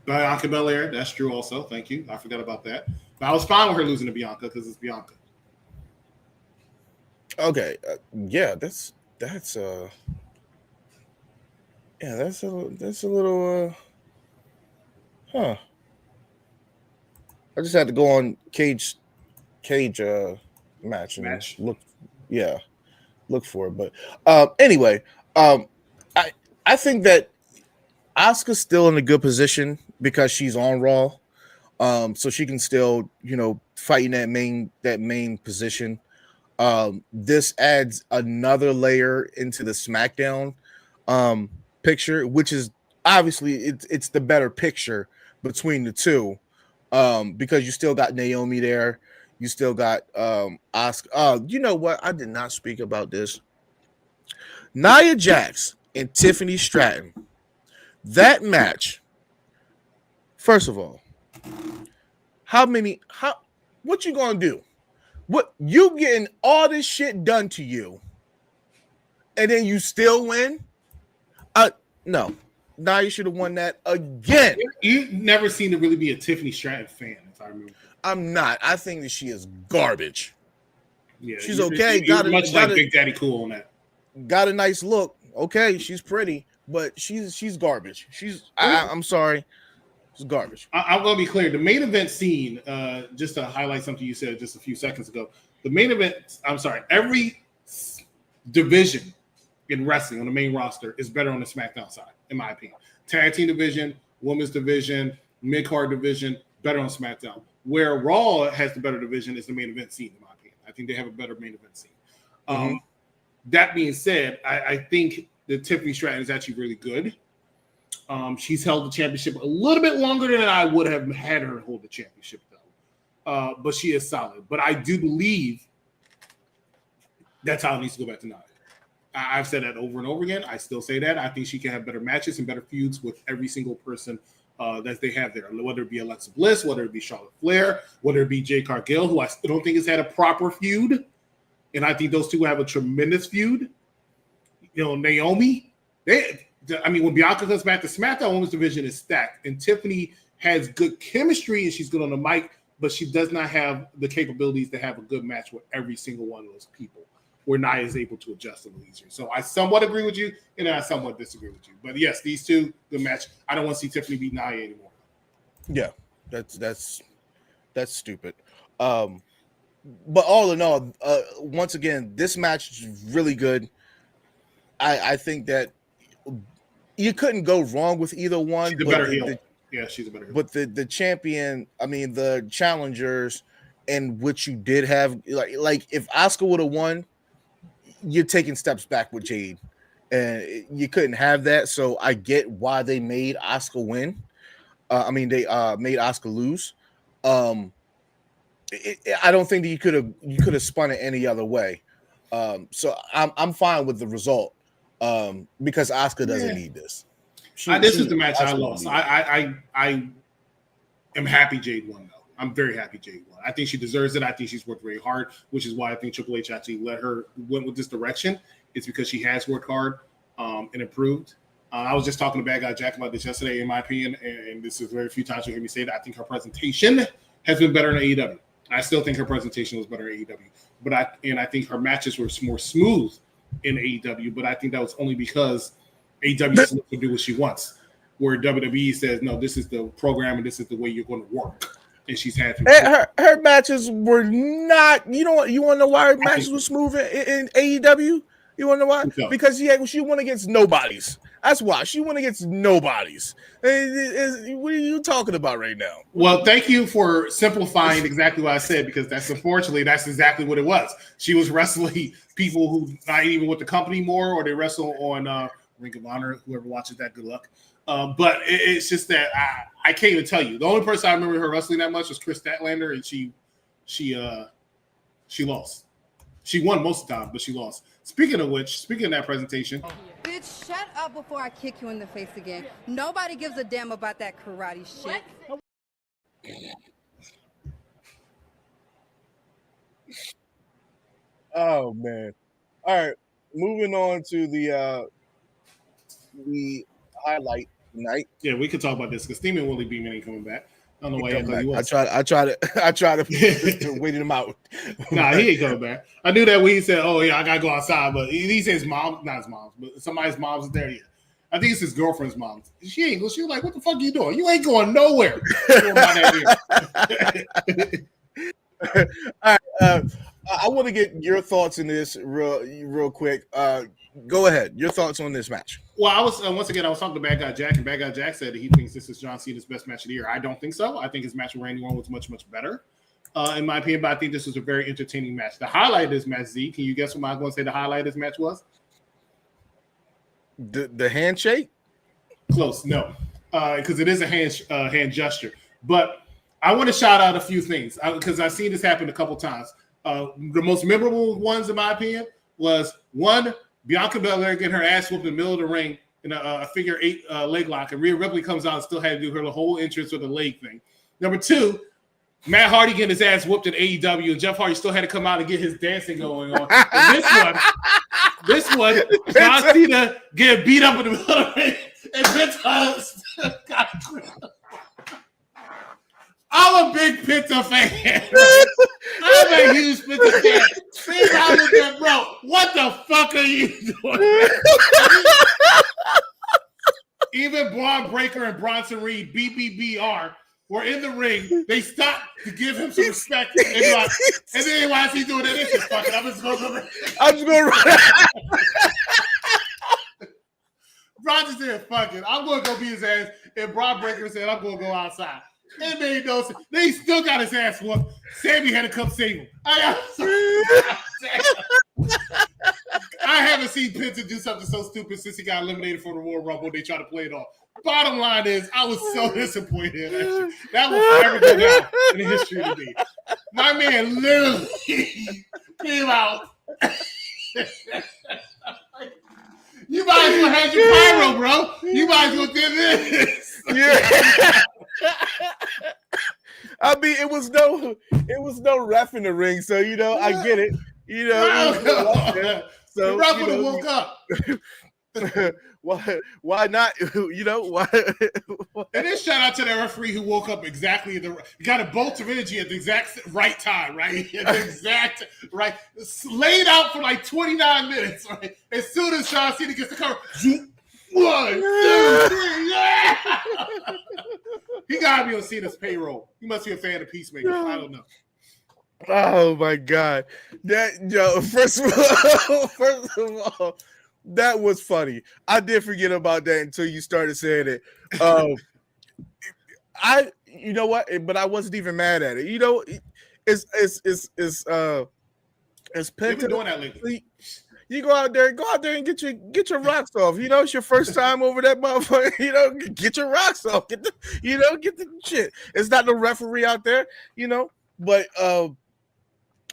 Bianca Belair, that's true also. Thank you. I forgot about that. But I was fine with her losing to Bianca because it's Bianca. Okay. Yeah, that's a little huh. I just had to go on cage match and look for it. But anyway, I think that Asuka's still in a good position because she's on Raw. So she can still, fight in that main position. This adds another layer into the SmackDown picture, which is obviously it's the better picture between the two. Because you still got Naomi there, you still got Asuka. You know what? I did not speak about this. Nia Jax and Tiffany Stratton. That match First of all, what you gonna do? What you getting all this shit done to you, and then you still win? No. Now you should have won that again. You've never seemed to really be a Tiffany Stratton fan, if I remember. I'm not. I think that she is garbage. Yeah, she's okay. You're much like Big Daddy Cool on that. Got a nice look. Okay, she's pretty, but she's garbage. I'm sorry. It's garbage. I'm going to be clear. The main event scene, just to highlight something you said just a few seconds ago, every division in wrestling on the main roster is better on the SmackDown side, in my opinion. Tag team division, women's division, mid-card division, better on SmackDown. Where Raw has the better division is the main event scene, in my opinion. I think they have a better main event scene. That being said, I think that Tiffany Stratton is actually really good. She's held the championship a little bit longer than I would have had her hold the championship, though. But she is solid. But I do believe that's how it needs to go back to Nia. I've said that over and over again. I still say that. I think she can have better matches and better feuds with every single person that they have there, whether it be Alexa Bliss, whether it be Charlotte Flair, whether it be Jade Cargill, who I still don't think has had a proper feud. And I think those two have a tremendous feud. You know, Naomi, when Bianca comes back to SmackDown, women's division is stacked. And Tiffany has good chemistry and she's good on the mic, but she does not have the capabilities to have a good match with every single one of those people, where Nia is able to adjust a little easier. So I somewhat agree with you, and I somewhat disagree with you. But yes, these two, good match. I don't want to see Tiffany beat Nia anymore. Yeah, that's stupid. But all in all, once again, this match is really good. I think that you couldn't go wrong with either one. She's a better heel. She's a better heel. But the champion, the challengers, and what you did have, like if Asuka would have won, you're taking steps back with Jade, and you couldn't have that. So I get why they made Asuka win. They made Asuka lose. I don't think that you could have spun it any other way. So I'm fine with the result because Asuka doesn't need this. This is the match I lost. I am happy Jade won, though. I'm very happy Jade won. I think she deserves it. I think she's worked very hard, which is why I think Triple H actually went with this direction. It's because she has worked hard and improved. I was just talking to Bad Guy Jack about this yesterday, in my opinion, and this is very few times you hear me say that. I think her presentation has been better in AEW. I still think her presentation was better in AEW, but I think her matches were more smooth in AEW. But I think that was only because AEW can do what she wants, where WWE says, no, this is the program and this is the way you're going to work. And she's had her matches were not. You want to know why her matches were smooth in AEW? You want to know why? So. Because she went against nobodies. That's why she went against nobodies. What are you talking about right now? Well, thank you for simplifying exactly what I said, because that's exactly what it was. She was wrestling people who not even with the company more, or they wrestle on Ring of Honor. Whoever watches that, good luck. But it's just that I can't even tell you. The only person I remember her wrestling that much was Chris Statlander, and she lost. She won most of the time, but she lost. Speaking of that presentation. Bitch, shut up before I kick you in the face again. Nobody gives a damn about that karate shit. Oh man. All right. Moving on to the highlight tonight. Yeah, we could talk about this because Steaming Willie Beeman ain't coming back. I don't know why he was. I try to wait him out. Nah, he ain't coming back. I knew that when he said, "Oh yeah, I gotta go outside," but he said his mom, not his mom, but somebody's mom's is there. Yeah, I think it's his girlfriend's mom. She ain't. She was like, "What the fuck are you doing? You ain't going nowhere." All right, I want to get your thoughts in this real quick. Go ahead. Your thoughts on this match. Well, I was talking to Bad Guy Jack, and Bad Guy Jack said that he thinks this is John Cena's best match of the year. I don't think so. I think his match with Randy Orton was much, much better, in my opinion. But I think this was a very entertaining match. The highlight of this match, Z, can you guess what I'm going to say the highlight of this match was? The handshake? Close, no, because it is a hand gesture. But I want to shout out a few things because I've seen this happen a couple times. The most memorable ones, in my opinion, was one, Bianca Belair getting her ass whooped in the middle of the ring in a figure 8 leg lock, and Rhea Ripley comes out and still had to do her whole entrance with the leg thing. Number 2, Matt Hardy getting his ass whooped in AEW, and Jeff Hardy still had to come out and get his dancing going on. And this one, John Cena getting beat up in the middle of it, and Penta got I'm a big Penta fan. I'm a huge Penta fan. See how look at bro. What the fuck are you doing? Even Braun Breaker and Bronson Reed, BBBR, were in the ring. They stopped to give him some respect. And then why is he doing this? Just fucking, I'm just going to run. Braun just said, fuck it. I'm going to go beat his ass. And Braun Breaker said, I'm going to go outside. It made no sense. Then he still got his ass whooped. Sammy had to come save him. I haven't seen Penta do something so stupid since he got eliminated for the Royal Rumble. They try to play it off. Bottom line is, I was so disappointed. Actually. That will forever go down in the history of me. My man literally came out. You might as well have your pyro, bro. You might as well do this. Yeah. I mean, it was no ref in the ring, so I get it. So the ref would have woke up. Why not? Why? And then shout out to the referee who woke up exactly got a bolt of energy at the exact right time, right? At the exact right, laid out for like 29 minutes. Right? As soon as John Cena gets the cover, 1, 2, 3, yeah! He gotta be on Cena's payroll. He must be a fan of Peacemaker. I don't know. Oh my God! First of all, that was funny. I did forget about that until you started saying it. You know what? But I wasn't even mad at it. It's Penta. They've been doing that lately. You go out there and get your rocks off. It's your first time over that motherfucker. Get your rocks off. Get the shit. It's not the referee out there. But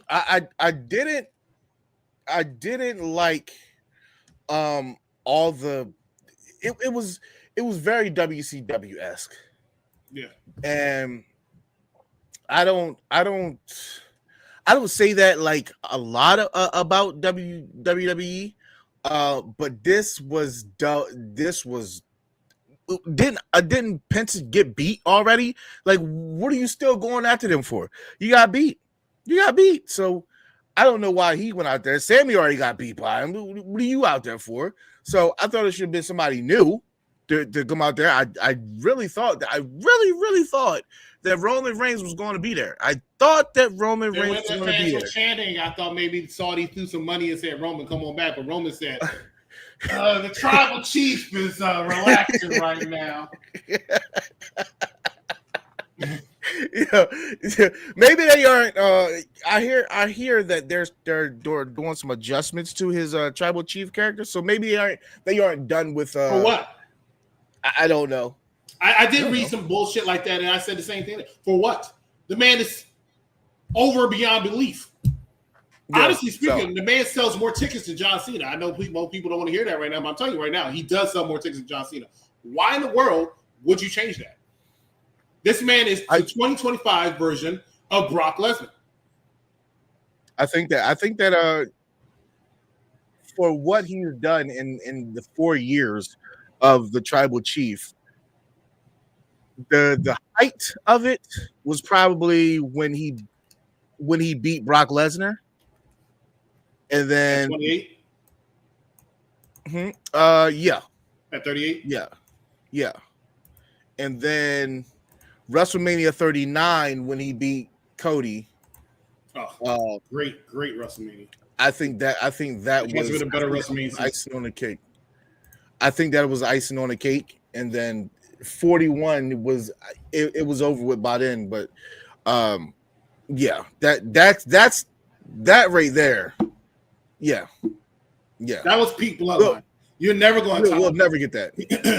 I didn't like all the. It was very WCW-esque. Yeah, and I don't say that like a lot about WWE, but this was didn't Penta get beat already? Like, what are you still going after them for? You got beat. So I don't know why he went out there. Sammy already got beat by him. What are you out there for? So I thought it should have been somebody new to come out there. I really thought that Roman Reigns was going to be there. I thought that Roman Reigns was going to be there. Chanting, I thought maybe Saudi threw some money and said, Roman, come on back. But Roman said, the tribal chief is relaxing right now. Maybe they aren't. I hear that they're doing some adjustments to his tribal chief character. So maybe they aren't done with. For what? I don't know. I did read some bullshit like that, and I said the same thing. For what? The man is over beyond belief. Yeah, honestly speaking, the man sells more tickets than John Cena. I know most people don't want to hear that right now, but I'm telling you right now, he does sell more tickets than John Cena. Why in the world would you change that? This man is the 2025 version of Brock Lesnar. I think that for what he's done in the 4 years of the tribal chief, the height of it was probably when he beat Brock Lesnar, and then 28. Yeah. At 38. Yeah, and then WrestleMania 39 when he beat Cody. Oh, great WrestleMania. I think that was a better WrestleMania. Icing on the cake. I think that was icing on the cake, and then 41 was it was over with by then. But yeah, that's that right there. Yeah. That was peak bloodline. You're never going to. We'll never get that.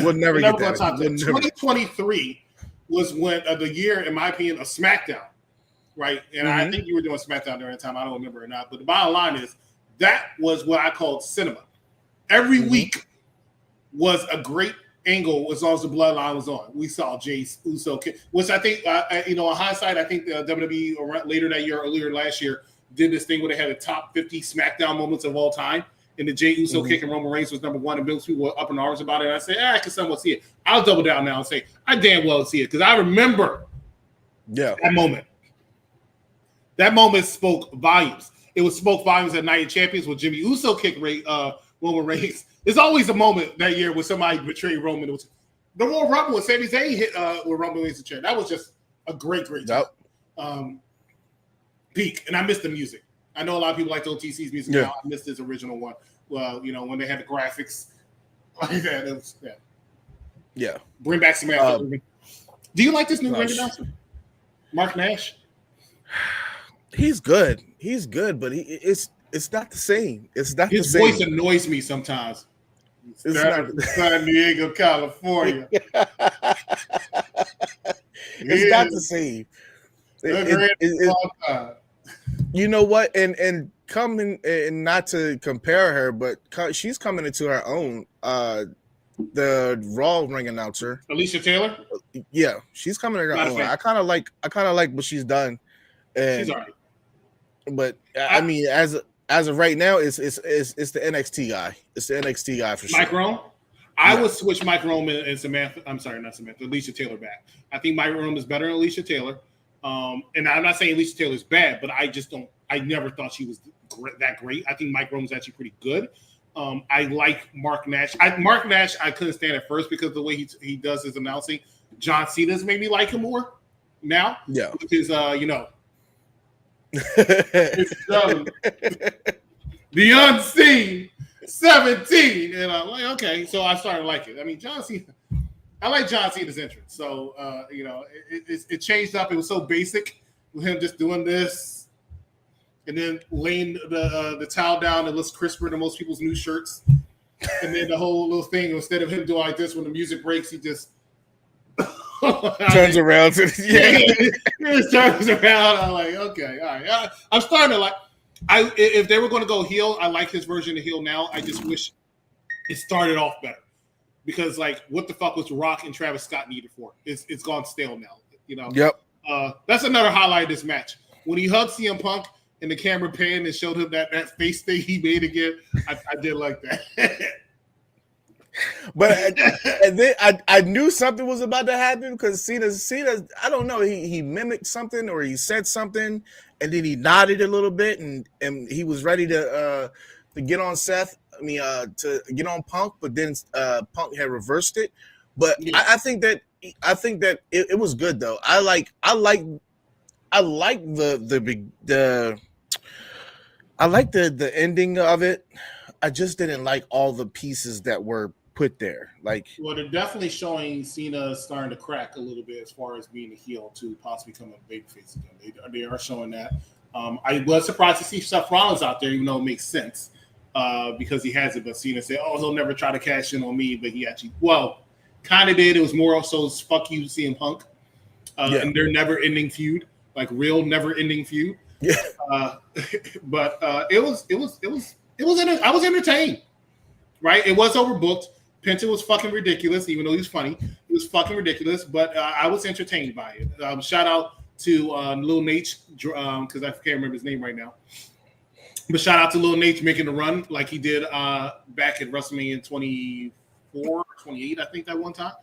We'll never get that. 2023 was when the year, in my opinion, of SmackDown, right? And I think you were doing SmackDown during that time. I don't remember or not, but the bottom line is that was what I called cinema. Every week, was a great angle as long as the bloodline was on. We saw Jay Uso, which I think, in hindsight, I think the WWE later that year, earlier last year, did this thing where they had the top 50 SmackDown moments of all time. And the Jay Uso kicking Roman Reigns was number one, and most people were up in arms about it. And I said, I can somewhat see it. I'll double down now and say, I damn well see it, because I remember that moment. That moment spoke volumes. It spoke volumes at Night of Champions when Jimmy Uso kicked Roman Reigns. There's always a moment that year when somebody betrayed Roman. It was the Royal Rumble when Sami Zayn hit with Roman Reigns' chair. That was just a great time. Peak. And I missed the music. I know a lot of people like the OTC's music now. I missed his original one. Well, when they had the graphics like that. It was, bring back some Do you like this new ring announcer? Mark Nash? He's good. But it's not the same. It's not his the same. His voice annoys me sometimes. It's not San Diego, California. It's not the same. You know what? And coming, and not to compare her, but she's coming into her own. The Raw ring announcer, Alicia Taylor. Yeah, she's coming into her own. I kind of like what she's done. And, she's alright. But I mean, as of right now, it's the NXT guy. It's the NXT guy for sure. Mike Rome. I would switch Mike Rome and Samantha. I'm sorry, not Samantha. Alicia Taylor back. I think Mike Rome is better than Alicia Taylor. And I'm not saying Alicia Taylor is bad, but I just don't. I never thought she was that great. I think Mike Rome is actually pretty good. I like Mark Nash. Mark Nash, I couldn't stand at first because of the way he does his announcing. John Cena's made me like him more now. Yeah, because it's the unseen 17, and I'm like, okay, so I started liking it. I mean, John Cena. I like John Cena's entrance. So, it changed up. It was so basic with him just doing this and then laying the towel down. It looks crisper than most people's new shirts. And then the whole little thing, instead of him doing like this, when the music breaks, he just turns around. He just turns around. I'm like, okay, all right. I'm starting to like. If they were going to go heel, I like his version of heel now. I just wish it started off better. Because what the fuck was Rock and Travis Scott needed for? It's gone stale now. Yep. That's another highlight of this match. When he hugged CM Punk and the camera panned and showed him that face thing he made again, I did like that. But and then I knew something was about to happen because Cena, I don't know, he mimicked something or he said something and then he nodded a little bit and he was ready to get on Seth. To get on Punk, but then Punk had reversed it. But yeah. I think that it was good though. I like the ending of it. I just didn't like all the pieces that were put there. Well, they're definitely showing Cena starting to crack a little bit as far as being a heel to possibly become a babyface again. They are showing that. I was surprised to see Seth Rollins out there, even though it makes sense. Because he has it, but Cena said, he'll never try to cash in on me, but he actually, kind of did. It was more so fuck you, CM Punk, and their never-ending feud, real never-ending feud. Yeah. But it was I was entertained, right? It was overbooked. Penta was fucking ridiculous, even though he was funny. He was fucking ridiculous, but I was entertained by it. Shout out to Lil Nate, because I can't remember his name right now. But shout out to Lil Nate making the run like he did back at WrestleMania 24 or 28, I think, that one time.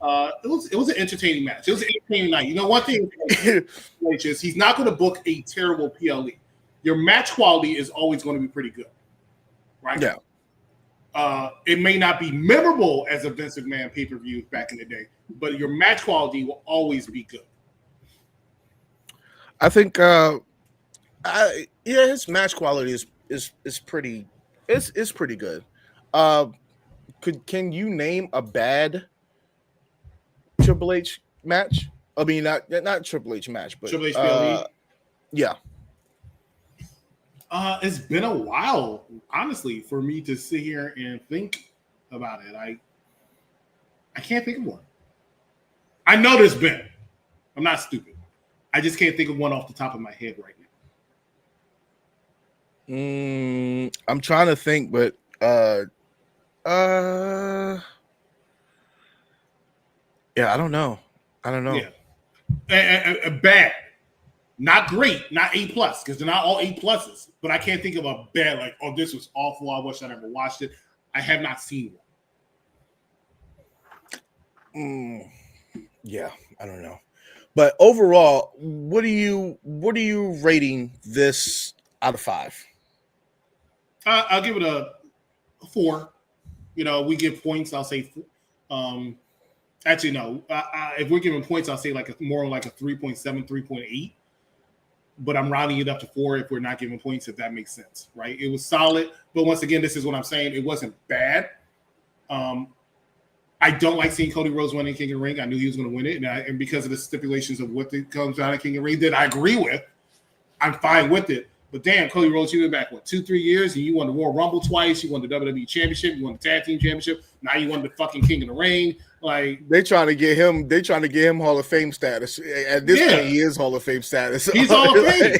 It was an entertaining match. It was an entertaining night. One thing is he's not going to book a terrible PLE. Your match quality is always going to be pretty good, right? Yeah. It may not be memorable as a Vince McMahon pay-per-view back in the day, but your match quality will always be good. I think his match quality is pretty good. Can you name a bad Triple H match? I mean, not Triple H match, but Triple H PLE? Yeah. It's been a while, honestly, for me to sit here and think about it. I can't think of one. I know there's been. I'm not stupid. I just can't think of one off the top of my head right now. I'm trying to think, but Yeah, I don't know. Yeah, and bad, not great, not A plus, because they're not all A pluses. But I can't think of a bad like, oh, this was awful. I wish I never watched it. I have not seen one. Yeah, I don't know. But overall, what are you rating this out of 5? I'll give it a 4. We give points. I'll say, actually no. If we're giving points, I'll say more like a 3.7, 3.8. But I'm rounding it up to 4 if we're not giving points, if that makes sense, right? It was solid, but once again, this is what I'm saying. It wasn't bad. I don't like seeing Cody Rhodes winning King of the Ring. I knew he was going to win it, and because of the stipulations of what comes out of King of the Ring that I agree with, I'm fine with it. But damn, Cody Rhodes, you've been back 2-3 years, and you won the Royal Rumble twice. You won the WWE Championship. You won the Tag Team Championship. Now you won the fucking King of the Ring. Like they trying to get him Hall of Fame status. At this point, he is Hall of Fame status. He's Hall of Fame.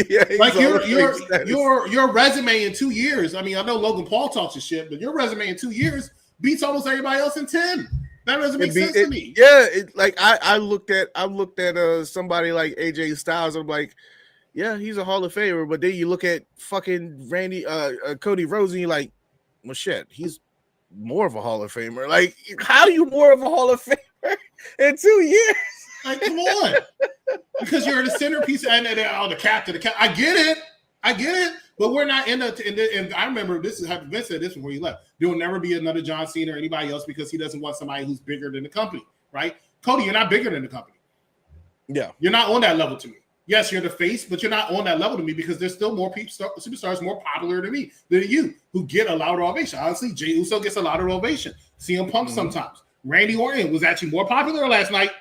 Yeah, like your resume in 2 years. I mean, I know Logan Paul talks his shit, but your resume in 2 years beats almost everybody else in 10. That doesn't make sense to me. Yeah, I looked at somebody like AJ Styles. I'm like, yeah, he's a Hall of Famer. But then you look at fucking Cody Rhodes, and you're like, well, shit, he's more of a Hall of Famer. Like, how are you more of a Hall of Famer in 2 years? Like, come on, because you're the centerpiece and the captain. I get it. But we're not in and I remember this is how Vince said this before he left. There will never be another John Cena or anybody else because he doesn't want somebody who's bigger than the company, right? Cody, you're not bigger than the company. Yeah. You're not on that level to me. Yes, you're the face, but you're not on that level to me because there's still more superstars more popular than me, than you, who get a louder ovation. Honestly, Jey Uso gets a louder ovation. CM Punk sometimes. Randy Orton was actually more popular last night,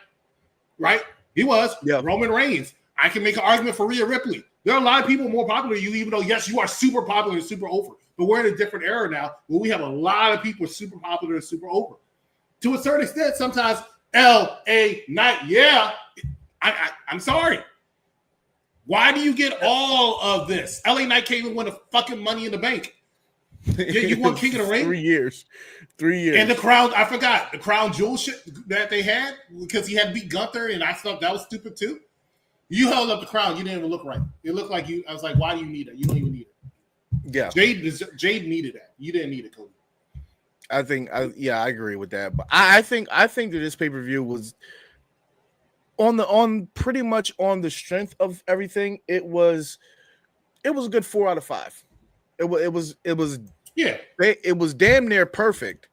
right? He was. Yeah. Roman Reigns. I can make an argument for Rhea Ripley. There are a lot of people more popular than you, even though, yes, you are super popular and super over. But we're in a different era now where we have a lot of people super popular and super over. To a certain extent, sometimes L.A. Knight, yeah. I'm sorry. Why do you get all of this? L.A. Knight can't even win a fucking Money in the Bank. You won King of the Ring? 3 years. And the crown, I forgot, the crown jewel shit that they had because he had beat Gunther, and I thought that was stupid too. You held up the crown. You didn't even look right. It looked like you. I was like, why do you need it? You don't even need it. Yeah. Jade needed that. You didn't need it, Cody. I agree with that. But I think that this pay-per-view was on pretty much on the strength of everything. It was a good 4 out of 5. It was yeah. It was damn near perfect,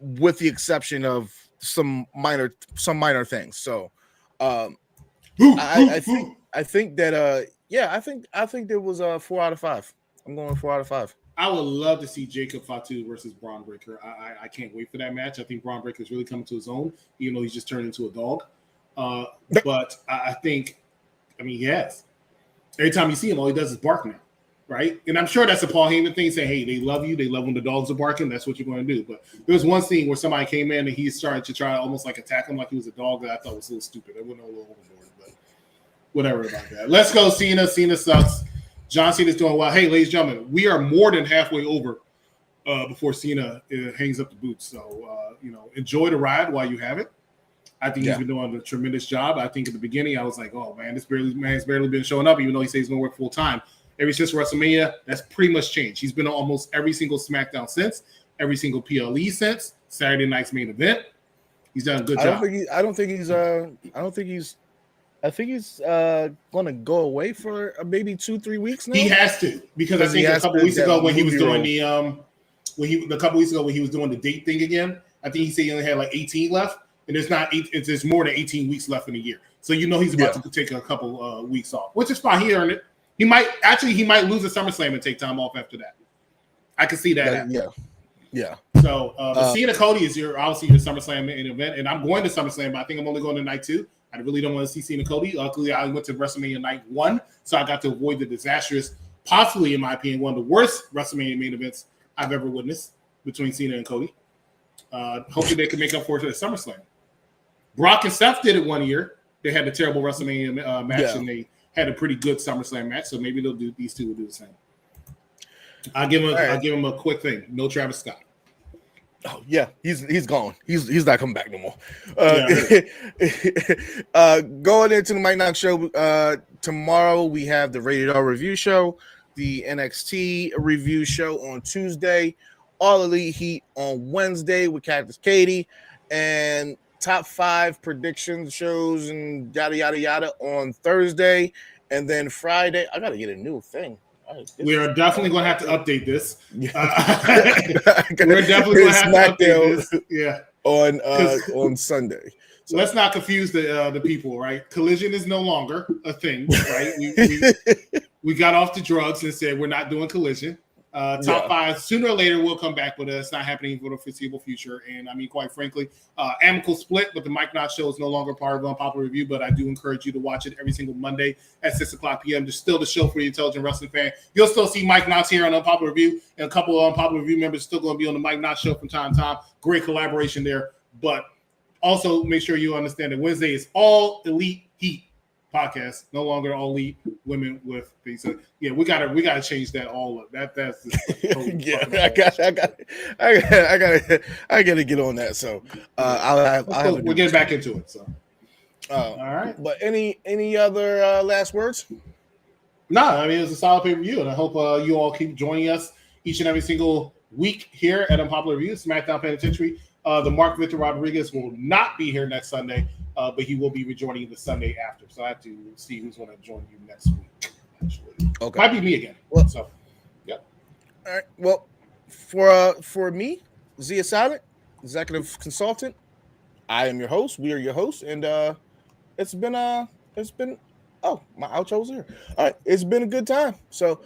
with the exception of some minor things. So, I think that I think there was a 4 out of 5. I'm going 4 out of 5. I would love to see Jacob Fatu versus Braun Breaker. I can't wait for that match. I think Braun Breaker is really coming to his own, even though he's just turned into a dog. But I think, he has. Every time you see him, all he does is bark now, right? And I'm sure that's a Paul Heyman thing, saying, hey, they love you. They love when the dogs are barking. That's what you're going to do. But there was one scene where somebody came in and he started to try to almost like attack him like he was a dog that I thought was a little stupid. I went a little overboard, but whatever about that. Let's go, Cena. Cena sucks. John Cena's doing well. Hey, ladies and gentlemen, we are more than halfway over before Cena hangs up the boots. So, enjoy the ride while you have it. I think he's been doing a tremendous job. I think at the beginning, I was like, oh, man, this man's barely been showing up, even though he says he's going to work full time. Ever since WrestleMania, that's pretty much changed. He's been on almost every single SmackDown since, every single PLE since, Saturday night's main event. He's done a good job. I think he's going to go away for maybe 2-3 weeks now. He has to, because I think a couple weeks ago when he was doing the date thing again, I think he said he only had like 18 left, and there's more than 18 weeks left in a year. So he's about to take a couple weeks off, which is fine. He earned it. He might lose a SummerSlam and take time off after that. I can see that happening. Yeah. So Cena Cody is obviously your SummerSlam main event, and I'm going to SummerSlam, but I think I'm only going to night 2. I really don't want to see Cena Cody. Luckily, I went to WrestleMania night 1, so I got to avoid the disastrous, possibly in my opinion, one of the worst WrestleMania main events I've ever witnessed between Cena and Cody. Hopefully, they can make up for it at SummerSlam. Brock and Seth did it one year. They had a terrible WrestleMania match, and they had a pretty good SummerSlam match. So maybe these two will do the same. I'll give him a quick thing. No Travis Scott. Oh yeah, he's gone. He's not coming back no more. Going into the Mike Knox show tomorrow, we have the Rated R review show, the NXT review show on Tuesday, All Elite Heat on Wednesday with Cactus Katie, and top 5 predictions shows and yada yada yada on Thursday, and then Friday. I gotta get a new thing. We are definitely going to have to update this. We're We're definitely going to have to update this. Yeah, on Sunday. So let's not confuse the people, right? Collision is no longer a thing, right? We got off the drugs and said we're not doing Collision. Top 5 sooner or later will come back, but it's not happening for the foreseeable future. And I mean, quite frankly, amicable split, but the Mike Knox show is no longer part of Unpopular Review. But I do encourage you to watch it every single Monday at 6:00 p.m. There's still the show for the intelligent wrestling fan. You'll still see Mike Knox here on Unpopular Review, and a couple of Unpopular Review members still going to be on the Mike Knox show from time to time. Great collaboration there. But also make sure you understand that Wednesday is All Elite Heat podcast, no longer All Elite Women with things. So yeah, we gotta change that all up. That's I gotta get on that. So we'll get back into it. So all right. But any other last words? No, I mean it's a solid pay-per-view, and I hope you all keep joining us each and every single week here at Unpopular Review, SmackDown Penitentiary. The Mark Victor Rodriguez will not be here next Sunday, but he will be rejoining the Sunday after. So I have to see who's going to join you next week. Actually, okay, might be me again. Well, so yeah. All right. Well, for me, Zia Silent, executive consultant. I am your host. We are your hosts, and it's been my outro's here. All right, it's been a good time. So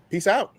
peace out.